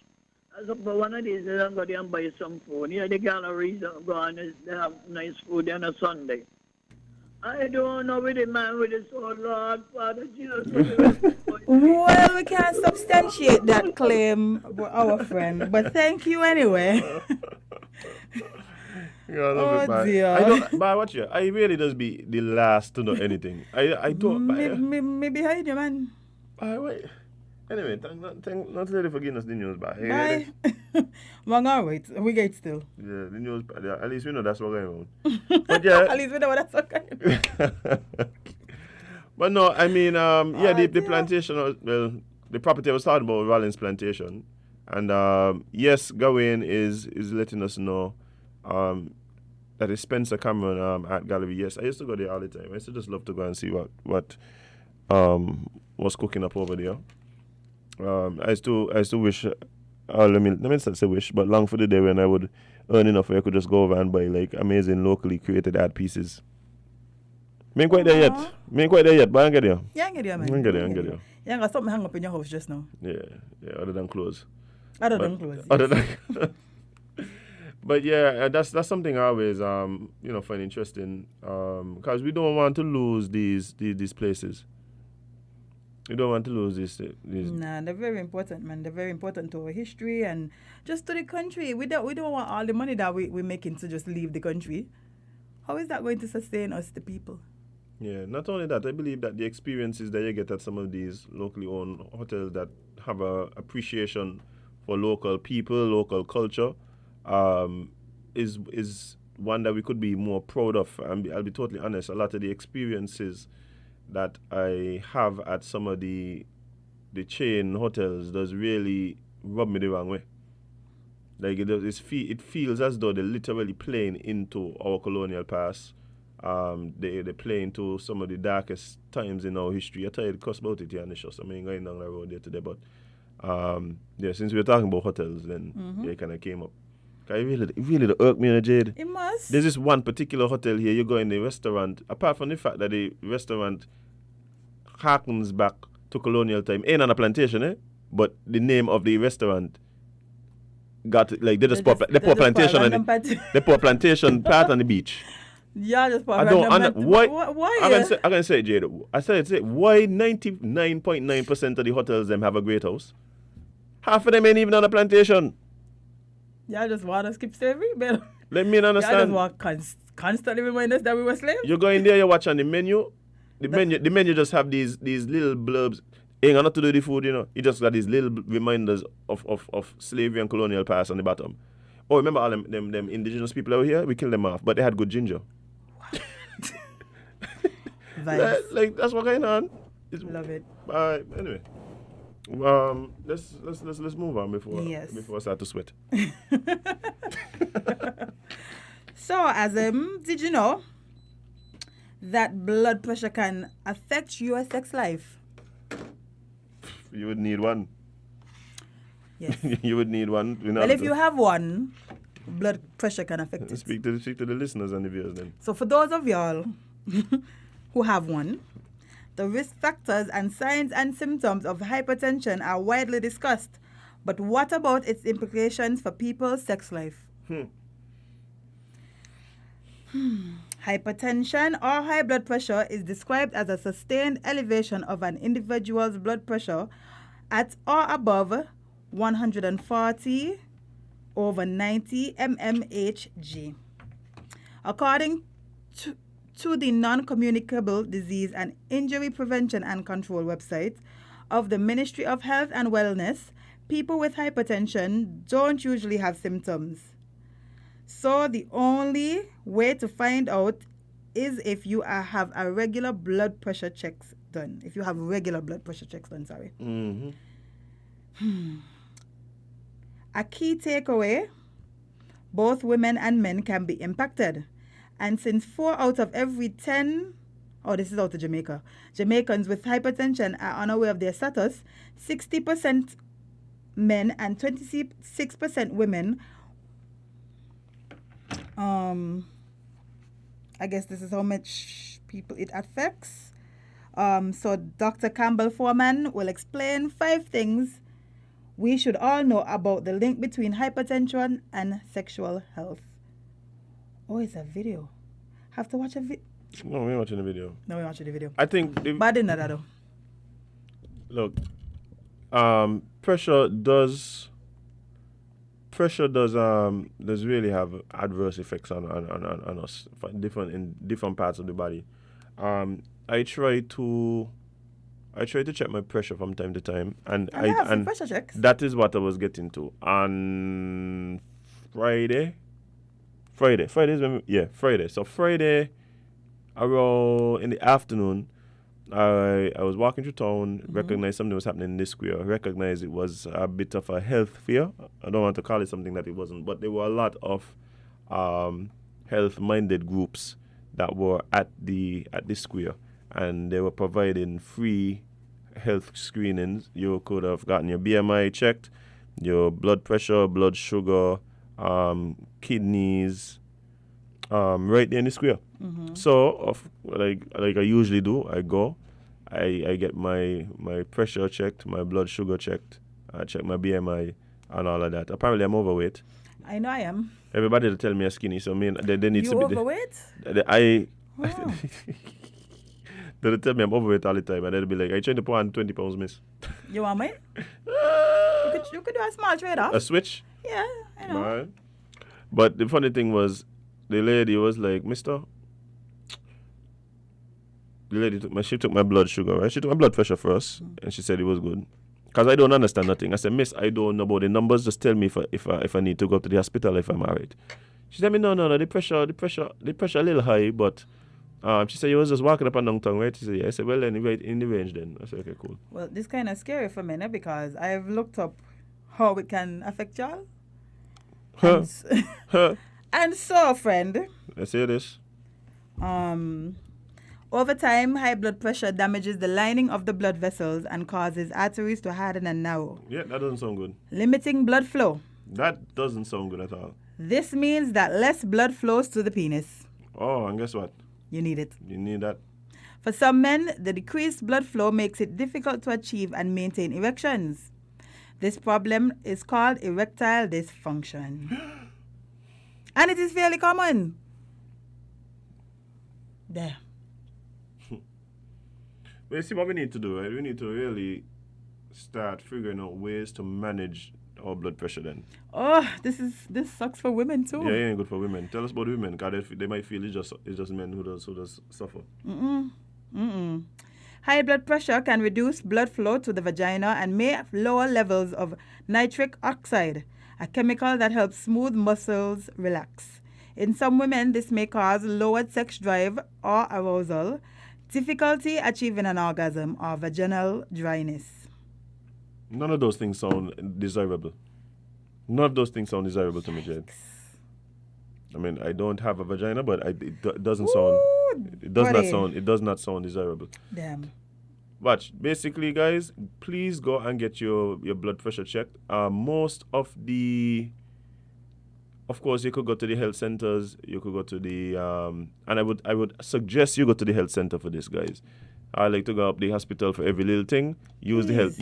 As of one of these, they don't go there and buy some food. Yeah, the galleries go on, they have nice food on a Sunday. I don't know with the man with his own Lord, Father Jesus. Well, we can't substantiate that claim, our friend, but thank you anyway. Yeah, I love it, man. Dear. I don't, but watch you. I really does be the last to know anything. I don't. Me behind you, man. Wait. Anyway, not really for giving us the news, but bye. Well, all right, we get still. Yeah, the news. At least we know that's what's going on. But yeah, at least we know that's what's going on. But no, I mean, yeah, the plantation. Well, the property I was talking about, Rollins Plantation, and yes, Gawain is letting us know that is Spencer Cameron Art Gallery. Yes, I used to go there all the time. I used to just love to go and see what was cooking up over there. I used to wish, let me not say wish, but long for the day when I would earn enough where I could just go over and buy like amazing locally created art pieces. Me ain't quite there yet, but I get there. Yeah, I get there, man. I get there. Yeah, I got something hang up in your house just now. Yeah, other than clothes. Other than clothes. But yeah, that's something I always find interesting because we don't want to lose these places. We don't want to lose these. Nah, they're very important, man. They're very important to our history and just to the country. We don't want all the money that we're making to just leave the country. How is that going to sustain us, the people? Yeah, not only that, I believe that the experiences that you get at some of these locally owned hotels that have a appreciation for local people, local culture, is one that we could be more proud of. And I'll be totally honest, a lot of the experiences that I have at some of the chain hotels does really rub me the wrong way. Like it feels as though they're literally playing into our colonial past. They play into some of the darkest times in our history. I tell you the cuss about it here on the show, so I ain't going down the road there today. But yeah, since we were talking about hotels, then they kind of came up. Cause it really irked me, Jade. It must. There's this one particular hotel here. You go in the restaurant. Apart from the fact that the restaurant harkens back to colonial time, ain't on a plantation, eh? But the name of the restaurant got like they pour plantation on it. They pour plantation part on the beach. Yeah, just I don't understand why. Why? I'm gonna say, Jade. I said, why 99.9% of the hotels them have a great house? Half of them ain't even on a plantation. Yeah, just want to skip slavery, but Let me understand. yeah, just want constantly remind us that we were slaves. You go in there, you watch on the menu. The menu just have these little blurbs. Ain't got nothing to do with the food, you know. You just got these little reminders of slavery and colonial past on the bottom. Oh, remember all them indigenous people out here? We killed them off, but they had good ginger. Like that's what going on. Love it. Anyway, let's move on before I start to sweat. So, did you know that blood pressure can affect your sex life? You would need one. Yes. You would need one. Well, if you have one, blood pressure can affect it. Speak to the listeners and the viewers then. So for those of y'all who have one, the risk factors and signs and symptoms of hypertension are widely discussed. But what about its implications for people's sex life? Hypertension or high blood pressure is described as a sustained elevation of an individual's blood pressure at or above 140/90 mmHg. According to the Non-Communicable Disease and Injury Prevention and Control website of the Ministry of Health and Wellness, people with hypertension don't usually have symptoms. So the only way to find out is if you have a regular blood pressure checks done. If you have regular blood pressure checks done, sorry. A key takeaway, both women and men can be impacted. And since 4 out of every 10, this is out of Jamaica, Jamaicans with hypertension are unaware of their status, 60% men and 26% women, I guess this is how much people it affects. So Dr. Campbell Foreman will explain 5 things we should all know about the link between hypertension and sexual health. Oh, it's a video. Have to watch a video. No, we're watching the video. No, we're watching the video. I think... But I didn't know that though. Look, pressure does really have adverse effects on us in different parts of the body. I try to check my pressure from time to time, and pressure checks. That is what I was getting to on Friday. Friday. So Friday, around in the afternoon, I was walking through town, recognized something was happening in this square. I recognized it was a bit of a health fair. I don't want to call it something that it wasn't, but there were a lot of health-minded groups that were at the square, and they were providing free health screenings. You could have gotten your BMI checked, your blood pressure, blood sugar, kidneys, right there in the square. So, like I usually do, I go, I get my pressure checked, my blood sugar checked, I check my BMI and all of that. Apparently, I'm overweight. I know I am. Everybody will tell me I'm skinny, so they need you to be... You overweight? They'll tell me I'm overweight all the time, and they'll be like, I trying to put on 20 pounds, miss. You want me? You could do a small trade-off. A switch? Yeah, I know. Right. But the funny thing was, the lady was like, mister, the lady she took my blood sugar, right? She took my blood pressure first, and she said it was good. Because I don't understand nothing. I said, Miss, I don't know about the numbers. Just tell me if I need to go to the hospital if I'm alright. She said, no, the pressure a little high, but she said you was just walking up and down town, right? She said, yeah. I said, well then, right in the range then. I said, okay, cool. Well, this kind of scary for me, because I've looked up how it can affect y'all. And so, friend. Let's hear this. Over time, high blood pressure damages the lining of the blood vessels and causes arteries to harden and narrow, Yeah, that doesn't sound good. limiting blood flow. That doesn't sound good at all. This means that less blood flows to the penis. Oh, and guess what? You need it. You need that. For some men, the decreased blood flow makes it difficult to achieve and maintain erections. This problem is called erectile dysfunction. And it is fairly common. There. But you see what we need to do, right? We need to really start figuring out ways to manage our blood pressure then. Oh, this sucks for women too. Yeah, it ain't good for women. Tell us about women, because they might feel it's just men who does suffer. High blood pressure can reduce blood flow to the vagina and may lower levels of nitric oxide, a chemical that helps smooth muscles relax. In some women, this may cause lowered sex drive or arousal, difficulty achieving an orgasm, or vaginal dryness. None of those things sound desirable. None of those things sound desirable to me, Jade. I mean, I don't have a vagina, but it doesn't sound. It does not sound. It does not sound desirable. Damn. But basically, guys, please go and get your blood pressure checked. Of course, you could go to the health centers. You could go to the and I would suggest you go to the health center for this, guys. I like to go up the hospital for every little thing. Use the health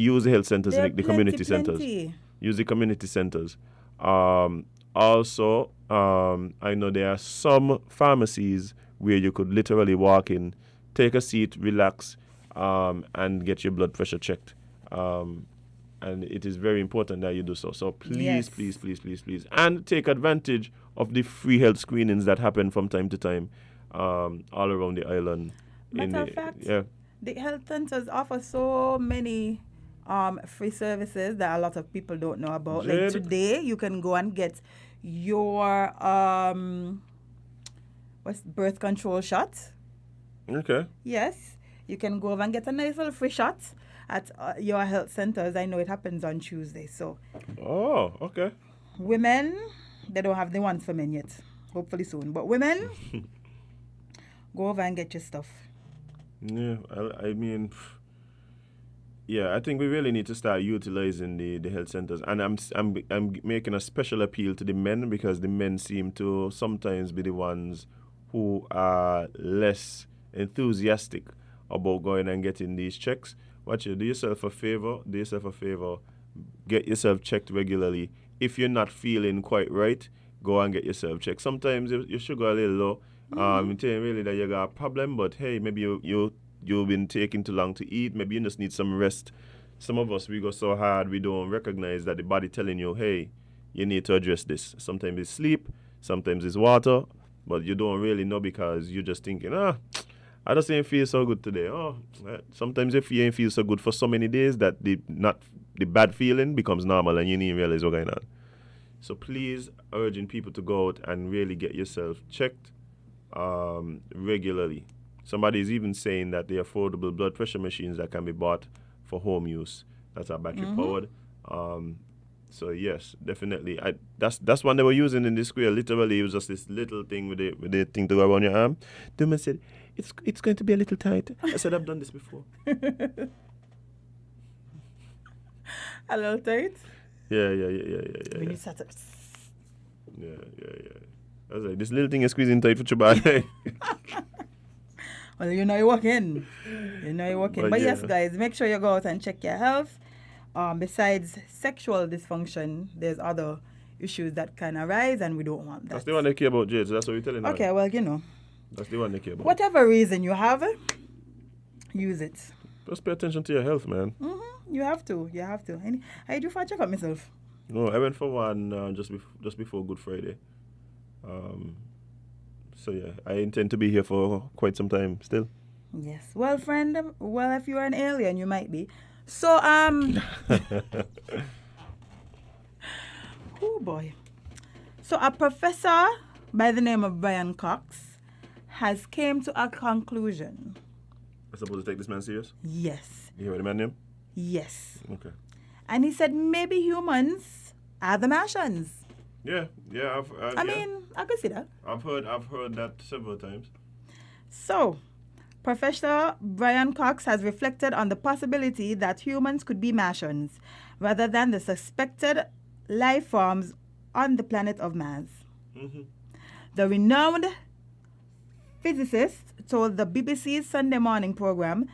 centers, There and the are community centers. plenty. Use the community centers. Also, I know there are some pharmacies where you could literally walk in, take a seat, relax, and get your blood pressure checked. And it is very important that you do so. So please, please, and take advantage of the free health screenings that happen from time to time all around the island. Matter of fact, yeah. the health centers offer so many free services that a lot of people don't know about. Like Jade. today, you can go and get your birth control shot. Okay. Yes, you can go over and get a nice little free shot at your health centers. I know it happens on Tuesday. So, Oh, okay. women, they don't have the ones for men yet. Hopefully soon. But women, go over and get your stuff. Yeah, I mean, yeah, I think we really need to start utilizing the health centers, and I'm making a special appeal to the men, because the men seem to sometimes be the ones who are less enthusiastic about going and getting these checks. Watch it. Do yourself a favor. Get yourself checked regularly. If you're not feeling quite right, go and get yourself checked. Sometimes your sugar a little low. I'm telling you really that you got a problem, but hey, maybe you've been taking too long to eat. Maybe you just need some rest. Some of us, we go so hard, we don't recognize that the body telling you, hey, you need to address this. Sometimes it's sleep, sometimes it's water, but you don't really know because you're just thinking, I just ain't feel so good today. Sometimes if you ain't feel so good for so many days that the bad feeling becomes normal and you need to realize what's going on. So please, urging people to go out and really get yourself checked regularly. Somebody is even saying that the affordable blood pressure machines that can be bought for home use, that are battery powered. So yes, definitely. That's one they were using in the square. Literally, it was just this little thing with the thing to go around your arm. The man said, "It's going to be a little tight." I said, "I've done this before." A little tight? Yeah. When you sat up. Yeah. I was like, this little thing is squeezing tight for your body. Well, you know you're working. But yeah. yes, guys, make sure you go out and check your health. Besides sexual dysfunction, there's other issues that can arise, and we don't want that. That's the one they care about, Jade. So that's what we're telling Okay, her. well, you know. That's the one they care about. Whatever reason you have, use it. Just pay attention to your health, man. You have to. I do for a check up myself. No, I went for one just before Good Friday. So yeah, I intend to be here for quite some time still. Yes. Well, friend, if you're an alien, you might be. So, oh boy. So a professor by the name of Brian Cox has came to a conclusion. I'm supposed to take this man serious? Yes. You hear the man name? Yes. Okay. And he said maybe humans are the Martians. Yeah. I mean, I could see that. I've heard that several times. So, Professor Brian Cox has reflected on the possibility that humans could be Martians rather than the suspected life forms on the planet of Mars. Mm-hmm. The renowned physicist told the BBC's Sunday morning program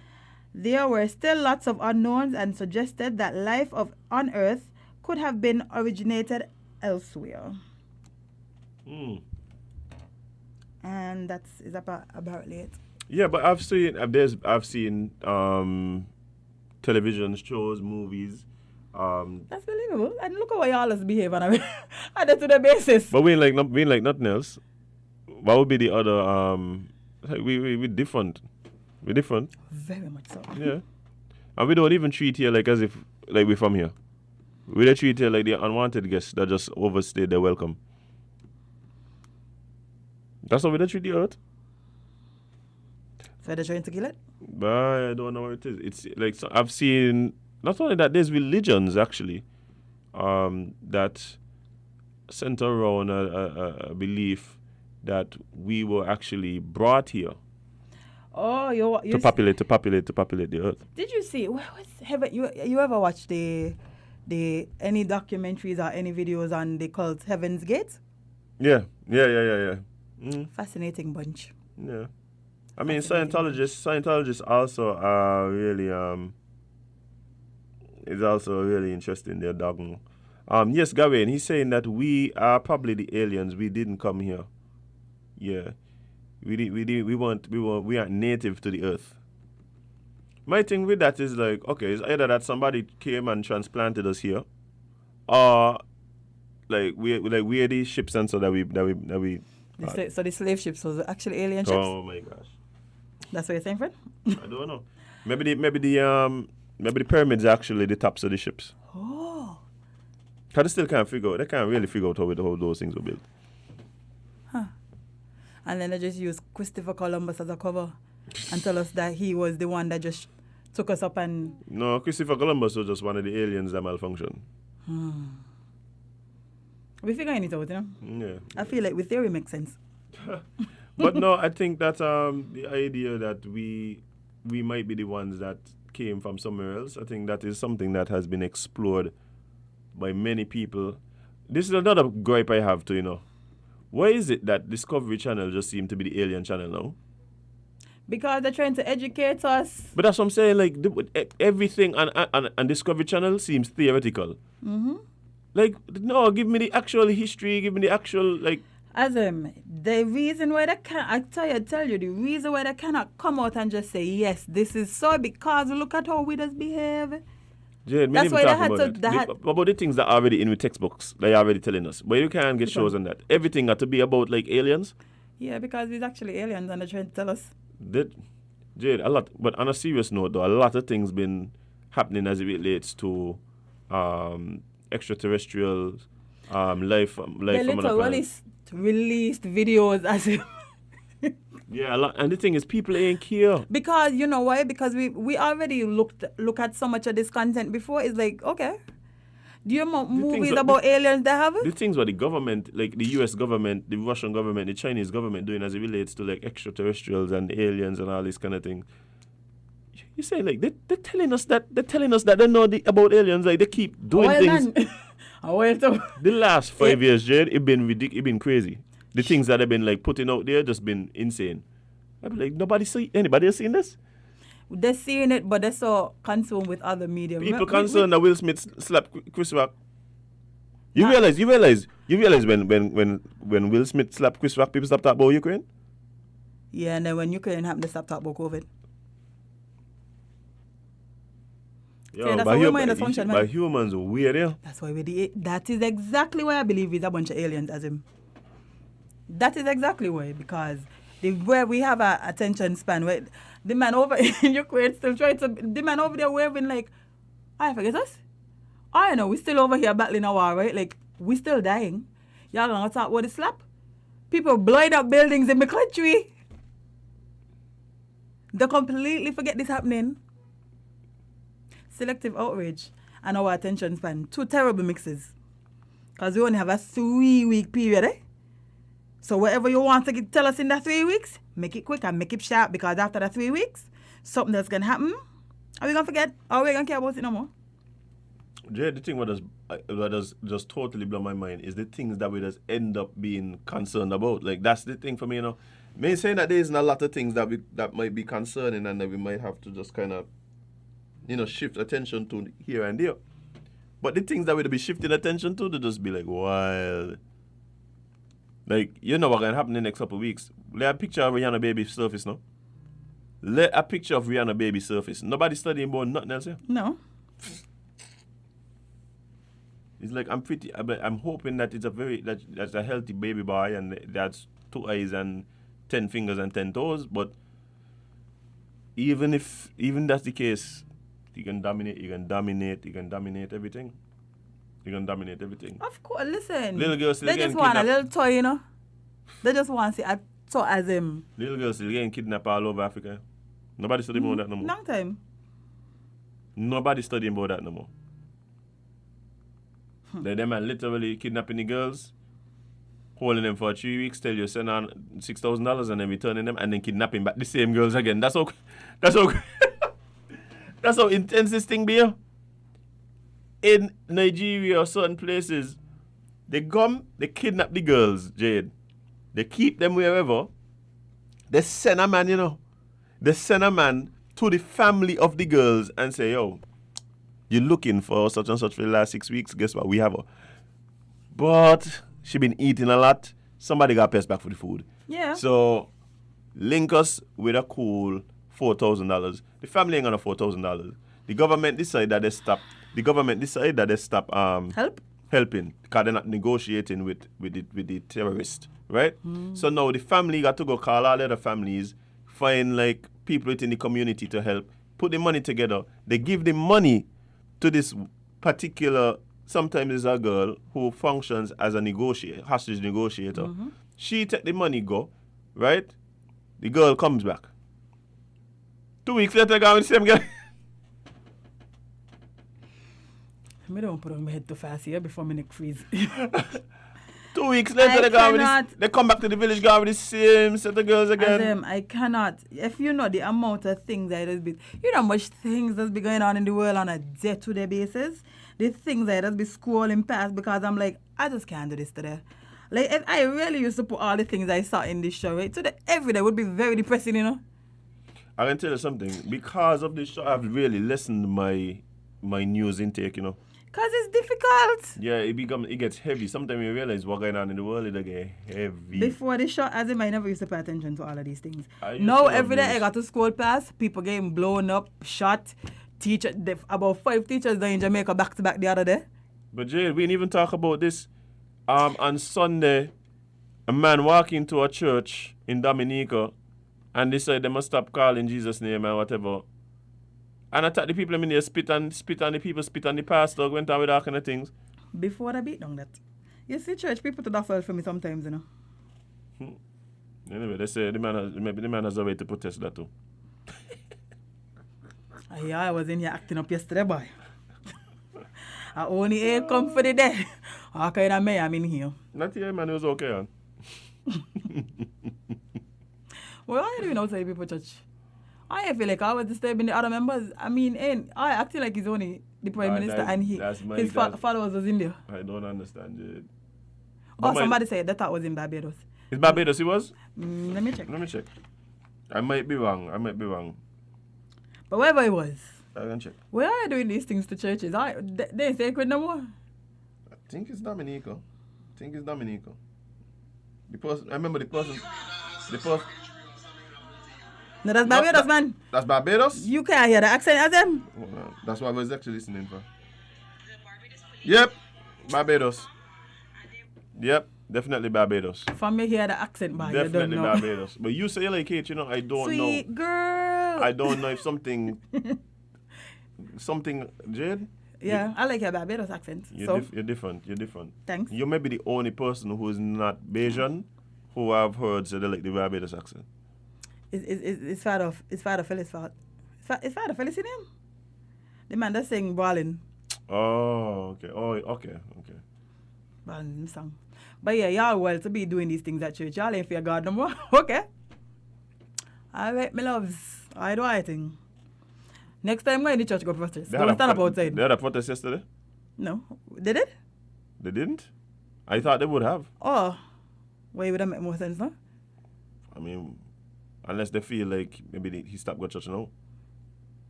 there were still lots of unknowns and suggested that life on Earth could have been originated elsewhere. And that's about it. Yeah, but I've seen television shows, movies. That's believable. And look how y'all is behave on a day-to-day basis. But we ain't like nothing else. What would be the other? We different. We're different. Very much so. Yeah, and we don't even treat here like as if like we're from here. We don't treat here like the unwanted guests that just overstayed their welcome. That's how we don't treat the earth. So they're trying to kill it? But I don't know what it is. It's like I've seen. Not only that, there's religions actually that center around a belief that we were actually brought here Oh, you to populate the earth. Did you see? You ever watch the any documentaries or any videos on the cult Heaven's Gate? Yeah. Mm. Fascinating bunch. Yeah, I mean Scientologists also are really is also really interested in their dogma. Yes, Gawain, he's saying that we are probably the aliens. We didn't come here. Yeah, we aren't native to the earth. My thing with that is like, okay, it's either that somebody came and transplanted us here, or like we're these ships and so that we. So the slave ships was actually alien ships. Oh my gosh. That's what you're saying, Fred? I don't know. Maybe the pyramids are actually the tops of the ships. Oh. Cause they still can't figure out. They can't really figure out how those things were built. Huh. And then they just use Christopher Columbus as a cover and tell us that he was the one that just took us up and... No, Christopher Columbus was just one of the aliens that malfunctioned. We're figuring it out, you know? Yeah. I feel like with theory makes sense. But no, I think that the idea that we might be the ones that came from somewhere else, I think that is something that has been explored by many people. This is another gripe I have too, Why is it that Discovery Channel just seems to be the alien channel now? Because they're trying to educate us. But that's what I'm saying, like, everything on Discovery Channel seems theoretical. Mm-hmm. Like, no, give me the actual history, give me the actual, like... The reason why they can't, I tell you, the reason why they cannot come out and just say, yes, this is so, because look at how we just behave. Yeah, that's why they had about the things that are already in the textbooks, they are already telling us. But you can't get shows on that. Everything got to be about, like, aliens. Yeah, because it's actually aliens and they're trying to tell us. Jade, a lot. But on a serious note, though, a lot of things been happening as it relates to extraterrestrial life from another planet. Released videos as if... Yeah, a lot. And the thing is, people ain't care. Because, you know why? Because we already look at so much of this content before. It's like, okay. Do you know movies about aliens they have? The things what the government, like the US government, the Russian government, the Chinese government doing as it relates to like extraterrestrials and aliens and all this kind of thing. You say like they're telling us that they know about aliens, like they keep doing things. The last 5 years, Jade, it been ridiculous, it been crazy. The things that have been like putting out there just been insane. I be like, anybody has seen this? They're seeing it, but they're so consumed with other media. People concerned that Will Smith slapped Chris Rock. You realize when Will Smith slapped Chris Rock, people stopped talking about Ukraine? Yeah, and then when Ukraine happened, they stopped talking about COVID. Yo, by humans weird, yeah. That's why that is exactly why I believe it's a bunch of aliens as him. That is exactly why, because where we have a attention span, The man over in Ukraine still trying to. The man over there waving like, I forget us. I know we still over here battling a war, right? Like we still dying. Y'all gonna talk about the slap? People blowing up buildings in the country. They completely forget this happening. Selective outrage and our attention span. Two terrible mixes. Because we only have a 3-week period, eh? So whatever you want to tell us in that 3 weeks, make it quick and make it sharp, because after the 3 weeks, something that's going to happen. Are we going to forget? Are we going to care about it no more? Jay, the thing that does just totally blow my mind is the things that we just end up being concerned about. Like, that's the thing for me, you know. Me saying that there isn't a lot of things that might be concerning and that we might have to just kind of, you know, shift attention to here and there. But the things that we'd be shifting attention to, they just be like wild. Like, you know what's going to happen in the next couple of weeks. Let a picture of Rihanna baby surface, no? Let a picture of Rihanna baby surface. Nobody studying about nothing else here? No. It's like I'm hoping that it's that's a healthy baby boy and that's 2 eyes and 10 fingers and 10 toes. But even that's the case, he can dominate everything. He can dominate everything. Of course, listen. Little girls still they getting just want a kidnapped. little toy, you know. They just want to see a toy as him. Little girls still getting kidnapped all over Africa. Nobody studying about that no more. Long time. Nobody studying about that no more. Them are literally kidnapping the girls, holding them for 3 weeks, tell you send on $6,000 and then returning them and then kidnapping back the same girls again. That's how that's how intense this thing be. In Nigeria or certain places, they come, they kidnap the girls, Jade. They keep them wherever. They send a man, you know. They send a man to the family of the girls and say, yo, you're looking for such and such for the last 6 weeks. Guess what? We have her. But she been eating a lot. Somebody got passed back for the food. Yeah. So link us with a cool $4,000. The family ain't gonna $4,000. The government decide that they stop. Helping because they're not negotiating with the terrorist, right? So now the family got to go call all the other families, find like people within the community to help, put the money together. They give the money to this particular, sometimes it's a girl who functions as a hostage negotiator. She take the money, go, right? The girl comes back. 2 weeks later, go with the same girl. I don't put on my head too fast here before my neck freeze. 2 weeks later, they come back to the village, go with the same set of girls again. I cannot. If you know the amount of things that has been, you know how much things that's been going on in the world on a day-to-day basis. The things that has been scrolling past because I'm like, I just can't do this today. Like, if I really used to put all the things I saw in this show, right? Today, every day would be very depressing, you know? I can tell you something. Because of this show, I've really lessened my news intake, you know. Because it's difficult. Yeah, it gets heavy. Sometimes you realize what's going on in the world, it get heavy. Before the show, as in I never used to pay attention to all of these things. Now, every day I got to scroll past, people getting blown up, shot. About 5 teachers died in Jamaica back-to-back the other day. But Jay, we didn't even talk about this. On Sunday, a man walked into a church in Dominica and they said they must stop calling Jesus' name and whatever. And attack the people in there, spit on the people, spit on the pastor, went on with all kind of things. Before I beat down that. You see church people to that fall for me sometimes, you know. Anyway, they say the man has a way to protest that too. Yeah, I was in here acting up yesterday, boy. I only ain't come for the day. How kind of me I'm in here? Not here, man, it was okay, man. What are you doing outside people church? I feel like I was disturbing the other members. I mean, I acting like he's only the Prime Minister and his followers was in there. I don't understand it. Oh, somebody said that was in Barbados. Is Barbados he was? Let me check. I might be wrong. But wherever it was. I can check. Where are you doing these things to churches? They ain't sacred no more. I think it's Dominica. I remember the person. No, that's Barbados, man. That's Barbados? You can't hear the accent as them. Oh, no. That's what I was actually listening for. Yep, Barbados. Yep, definitely Barbados. From me hear the accent, man. Definitely you don't know. Barbados. But you say you like it, you know, I don't know. Sweet girl. I don't know if something, Jade. Yeah, I like your Barbados accent. You're different. You're different. Thanks. You may be the only person who is not Bayesian who I've heard say they like the Barbados accent. It's Father Phyllis' fault. It's Father Phyllis in him? The man that sing Ballin. Oh, okay. Ballin song. But yeah, y'all well to be doing these things at church. Y'all ain't fear God no more. Okay. All right, my loves. I do I think. Next time go in the church, go protest. Don't stand up outside. They had a protest yesterday? No. They did? They didn't? I thought they would have. Oh. Well, it would have make more sense, no? I mean, unless they feel like maybe he stopped going to church now.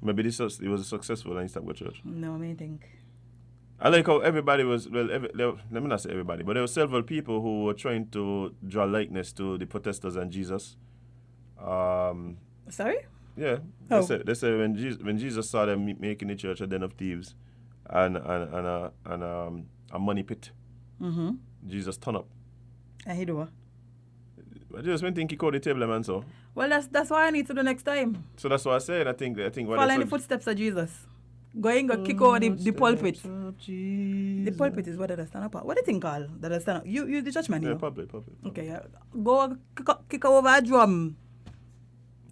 Maybe it was successful and he stopped going to church. No, I think. I like how everybody was, let me not say everybody, but there were several people who were trying to draw likeness to the protesters and Jesus. Sorry? Yeah. Oh. They said when Jesus saw them making the church a den of thieves and a money pit, Jesus turned up. And he do what? I just went think he called the table, man, so. Well, that's what I need to do next time. So that's what I said. I think follow in the footsteps of Jesus. Go kick over the pulpit. The pulpit is what they stand up at. What do you think, Carl? That they stand up? You the churchman, you Yeah, know? pulpit. Okay, yeah. Go kick over a drum.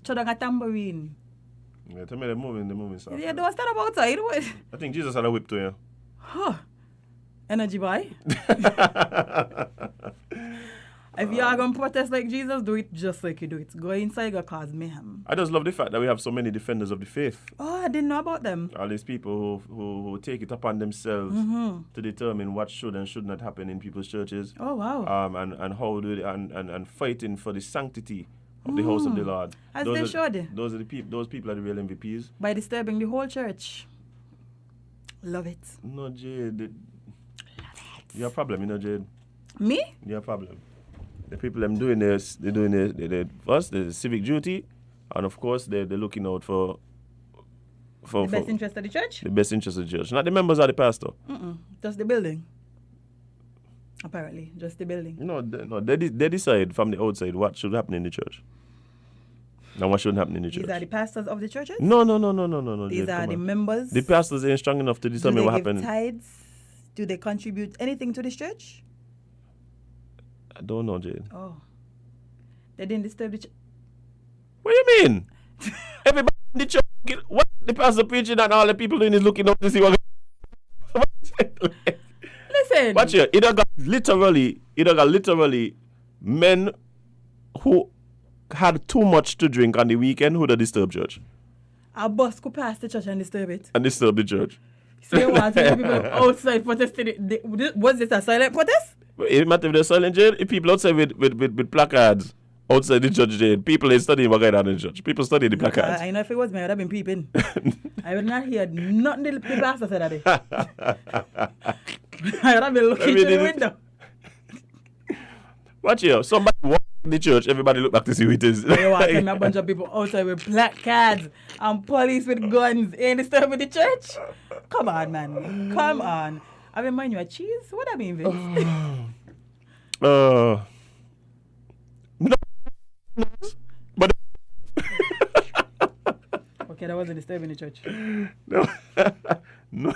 Chudang a tambourine. Yeah, tell me the moving stuff. Yeah, don't stand up outside. What? I think Jesus had a whip to you. Huh. Energy boy. If you are going to protest like Jesus, do it just like you do it. Go inside, go cause mayhem. I just love the fact that we have so many defenders of the faith. Oh, I didn't know about them. All these people who take it upon themselves to determine what should and should not happen in people's churches. Oh, wow. And how do they, and fighting for the sanctity of the house of the Lord. As they should. Those people are the real MVPs. By disturbing the whole church. Love it. No, Jade. You have a problem, you know, Jade. Me? You have a problem. The people I'm doing this, they're first the civic duty, and of course they're looking out for the best interest of the church? The best interest of the church, not the members or the pastor. Just the building. Apparently, just the building. No, they decide from the outside what should happen in the church, and what shouldn't happen in the church. These are the pastors of the churches? No. These Jade, are the on. members. The pastors ain't strong enough to determine what happened. Do they give tithes? Do they contribute anything to this church? I don't know, Jade. Oh. They didn't disturb the church. What do you mean? Everybody in the church, what the pastor preaching and all the people doing is looking up to see what. Listen. Watch here. It got literally men who had too much to drink on the weekend who disturbed church. A bus could pass the church and disturb it. And disturb the church. So they want to people outside protesting. Was this a silent protest? It matter if they're silent, Jade. If people outside with placards outside the church, Jade, people ain't studying what going on in the church. People study the placards. I know if it was me, I would have been peeping. I would not hear nothing the pastor said that day. I would have been looking through the window. Watch here. Somebody walk in the church, everybody look back to see who it is. You want to tell me a bunch of people outside with placards and police with guns ain't disturbing the church? Come on, man. Come on. I remind you of cheese? What I mean, Vince? No. But okay, that wasn't disturbing the church. No. No.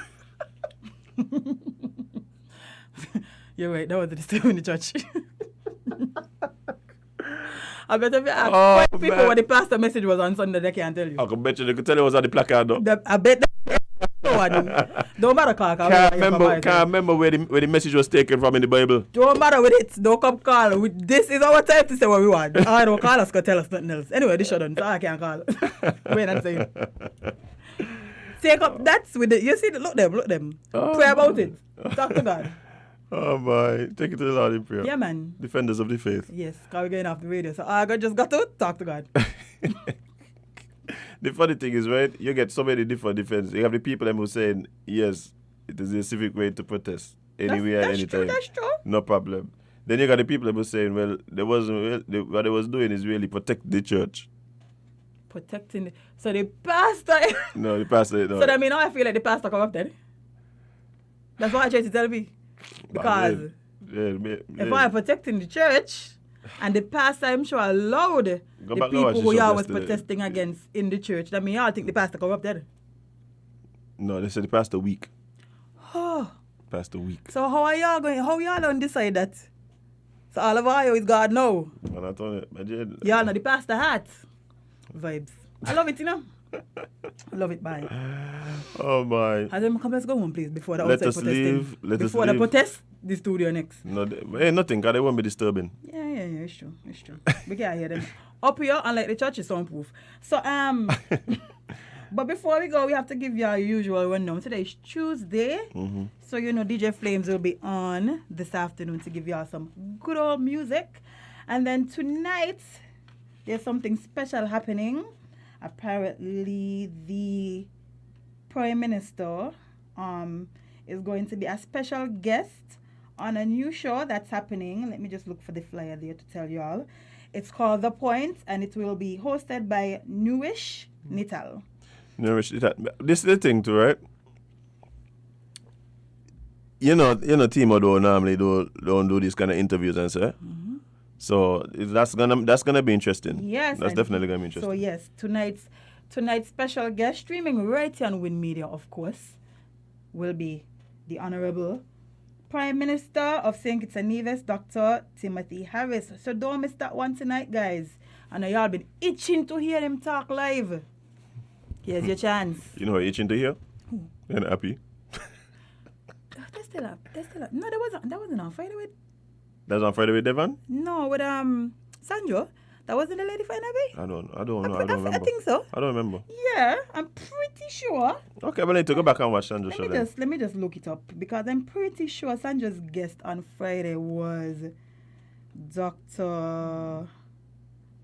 You're right, that wasn't disturbing the church. I bet if you ask five people what the pastor message was on Sunday, they can't tell you. I can bet you they could tell you it was on the placard though. I bet don't matter, Carl. Can't remember where the message was taken from in the Bible. Don't matter with it. Don't come call. This is our time to say what we want. I don't call us, tell us nothing else. Anyway, this shouldn't. So I can't call. Wait and say. Take up that's with it. You see, look them. Pray about it. Talk to God. Oh my. Take it to the Lord in prayer. Yeah, man. Defenders of the faith. Yes, because we're getting off the radio. So I just got to talk to God. The funny thing is, right, you get so many different defenses. You have the people who saying, yes, it is a civic way to protest anywhere, anytime. That's true. No problem. Then you got the people who saying, well, what they was doing is really protect the church. Protecting. So the pastor. No, the pastor. No. So that means now I feel like the pastor corrupted. That's what I try to tell me. Because if I'm protecting the church And the pastor, I'm sure, allowed the back and watch people the who show y'all was yesterday. protesting against in the church. I mean, y'all think the pastor corrupted. No, they said the past a week. Oh. Past a week. So how are y'all going? How y'all don't decide that? So all of Ohio is God now. And I told you, imagine. Y'all know the pastor hat. Vibes. I love it, you know. I love it, bye. Oh my. As them come, let's go home, please, before the Let outside us protesting. leave. Let us before the leave. protest, the studio next. No, hey, nothing, because they won't be disturbing. Yeah, it's true. It's true. We can't hear them. Up here, unlike the church, is soundproof. So, but before we go, we have to give you our usual rundown. Today is Tuesday. Mm-hmm. So, you know, DJ Flames will be on this afternoon to give you all some good old music. And then tonight, there's something special happening. Apparently, the Prime Minister is going to be a special guest on a new show that's happening. Let me just look for the flyer there to tell you all. It's called The Point, and it will be hosted by Newish Nital. This is the thing too, right? You know, Timo don't normally don't do these kind of interviews and so. So that's gonna be interesting. Yes, that's and definitely gonna be interesting. So yes, tonight's special guest streaming right here on Win Media, of course, will be the Honorable Prime Minister of St. Kitts and Nevis, Dr. Timothy Harris. So don't miss that one tonight, guys. I know y'all been itching to hear him talk live. Here's your chance. You know what you're itching to hear? You're not happy. They're still up. No, that wasn't on Friday with. That's on Friday with Devon? No, with Sanjo. That wasn't the lady for NIB? I don't know. I don't remember. I think so. I don't remember. Yeah, I'm pretty sure. Okay, but I need to go back and watch Sanjo's show then. Let me just look it up because I'm pretty sure Sanjo's guest on Friday was Dr.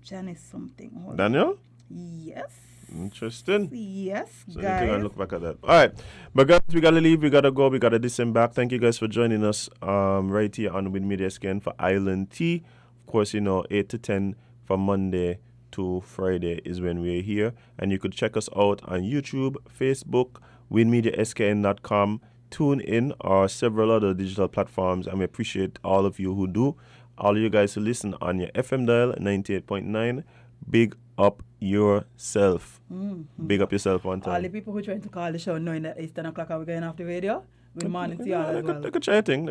Janice something. Hold on. Daniel? Yes. Interesting. Yes, So guys. you can look back at that. All right. But guys, we got to leave. We got to go. We got to disembark. Thank you guys for joining us right here on Win Media again for Island Tea. Of course, 8 to 10 from Monday to Friday is when we're here. And you could check us out on YouTube, Facebook, winmediaskn.com, TuneIn, or several other digital platforms. And we appreciate all of you who do. All of you guys who listen on your FM dial, 98.9. Big up yourself. Mm-hmm. Big up yourself one time. All the people who trying to call the show knowing that it's 10 o'clock and we're going off the radio. Good morning to y'all as well. They could try a thing.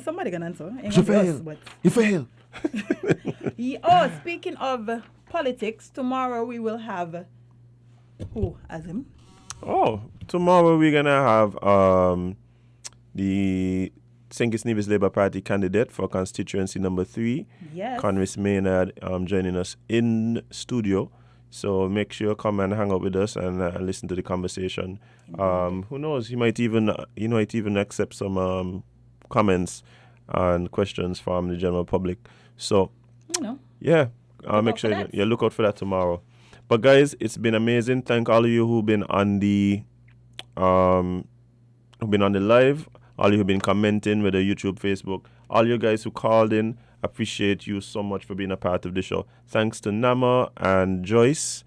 Somebody can answer. Ain't You gonna be fail. us, but- You fail. Speaking of politics, tomorrow we will have who, Azim? Oh, tomorrow we're going to have the St. Kitts Nevis Labour Party candidate for constituency number 3, Yes. Conris Maynard, joining us in studio. So make sure you come and hang out with us and listen to the conversation. Who knows? He might even accept some comments and questions from the general public. So, yeah, make sure you look out for that tomorrow. But guys, it's been amazing. Thank all of you who've been on the live. All you who've been commenting with the YouTube, Facebook, all you guys who called in, appreciate you so much for being a part of the show. Thanks to Nama and Joyce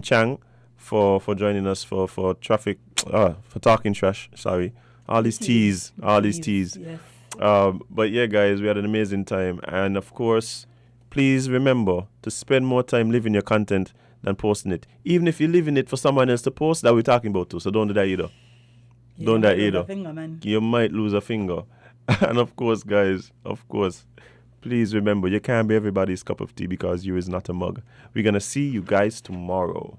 Chang for joining us for talking trash. Sorry, all these teas. Yes. But yeah, guys, we had an amazing time, and of course, please remember to spend more time living your content than posting it. Even if you're living it for someone else to post, that we're talking about too. So don't do that either. Don't do that either. You might lose a finger. And of course, guys, please remember, you can't be everybody's cup of tea because you is not a mug. We're going to see you guys tomorrow.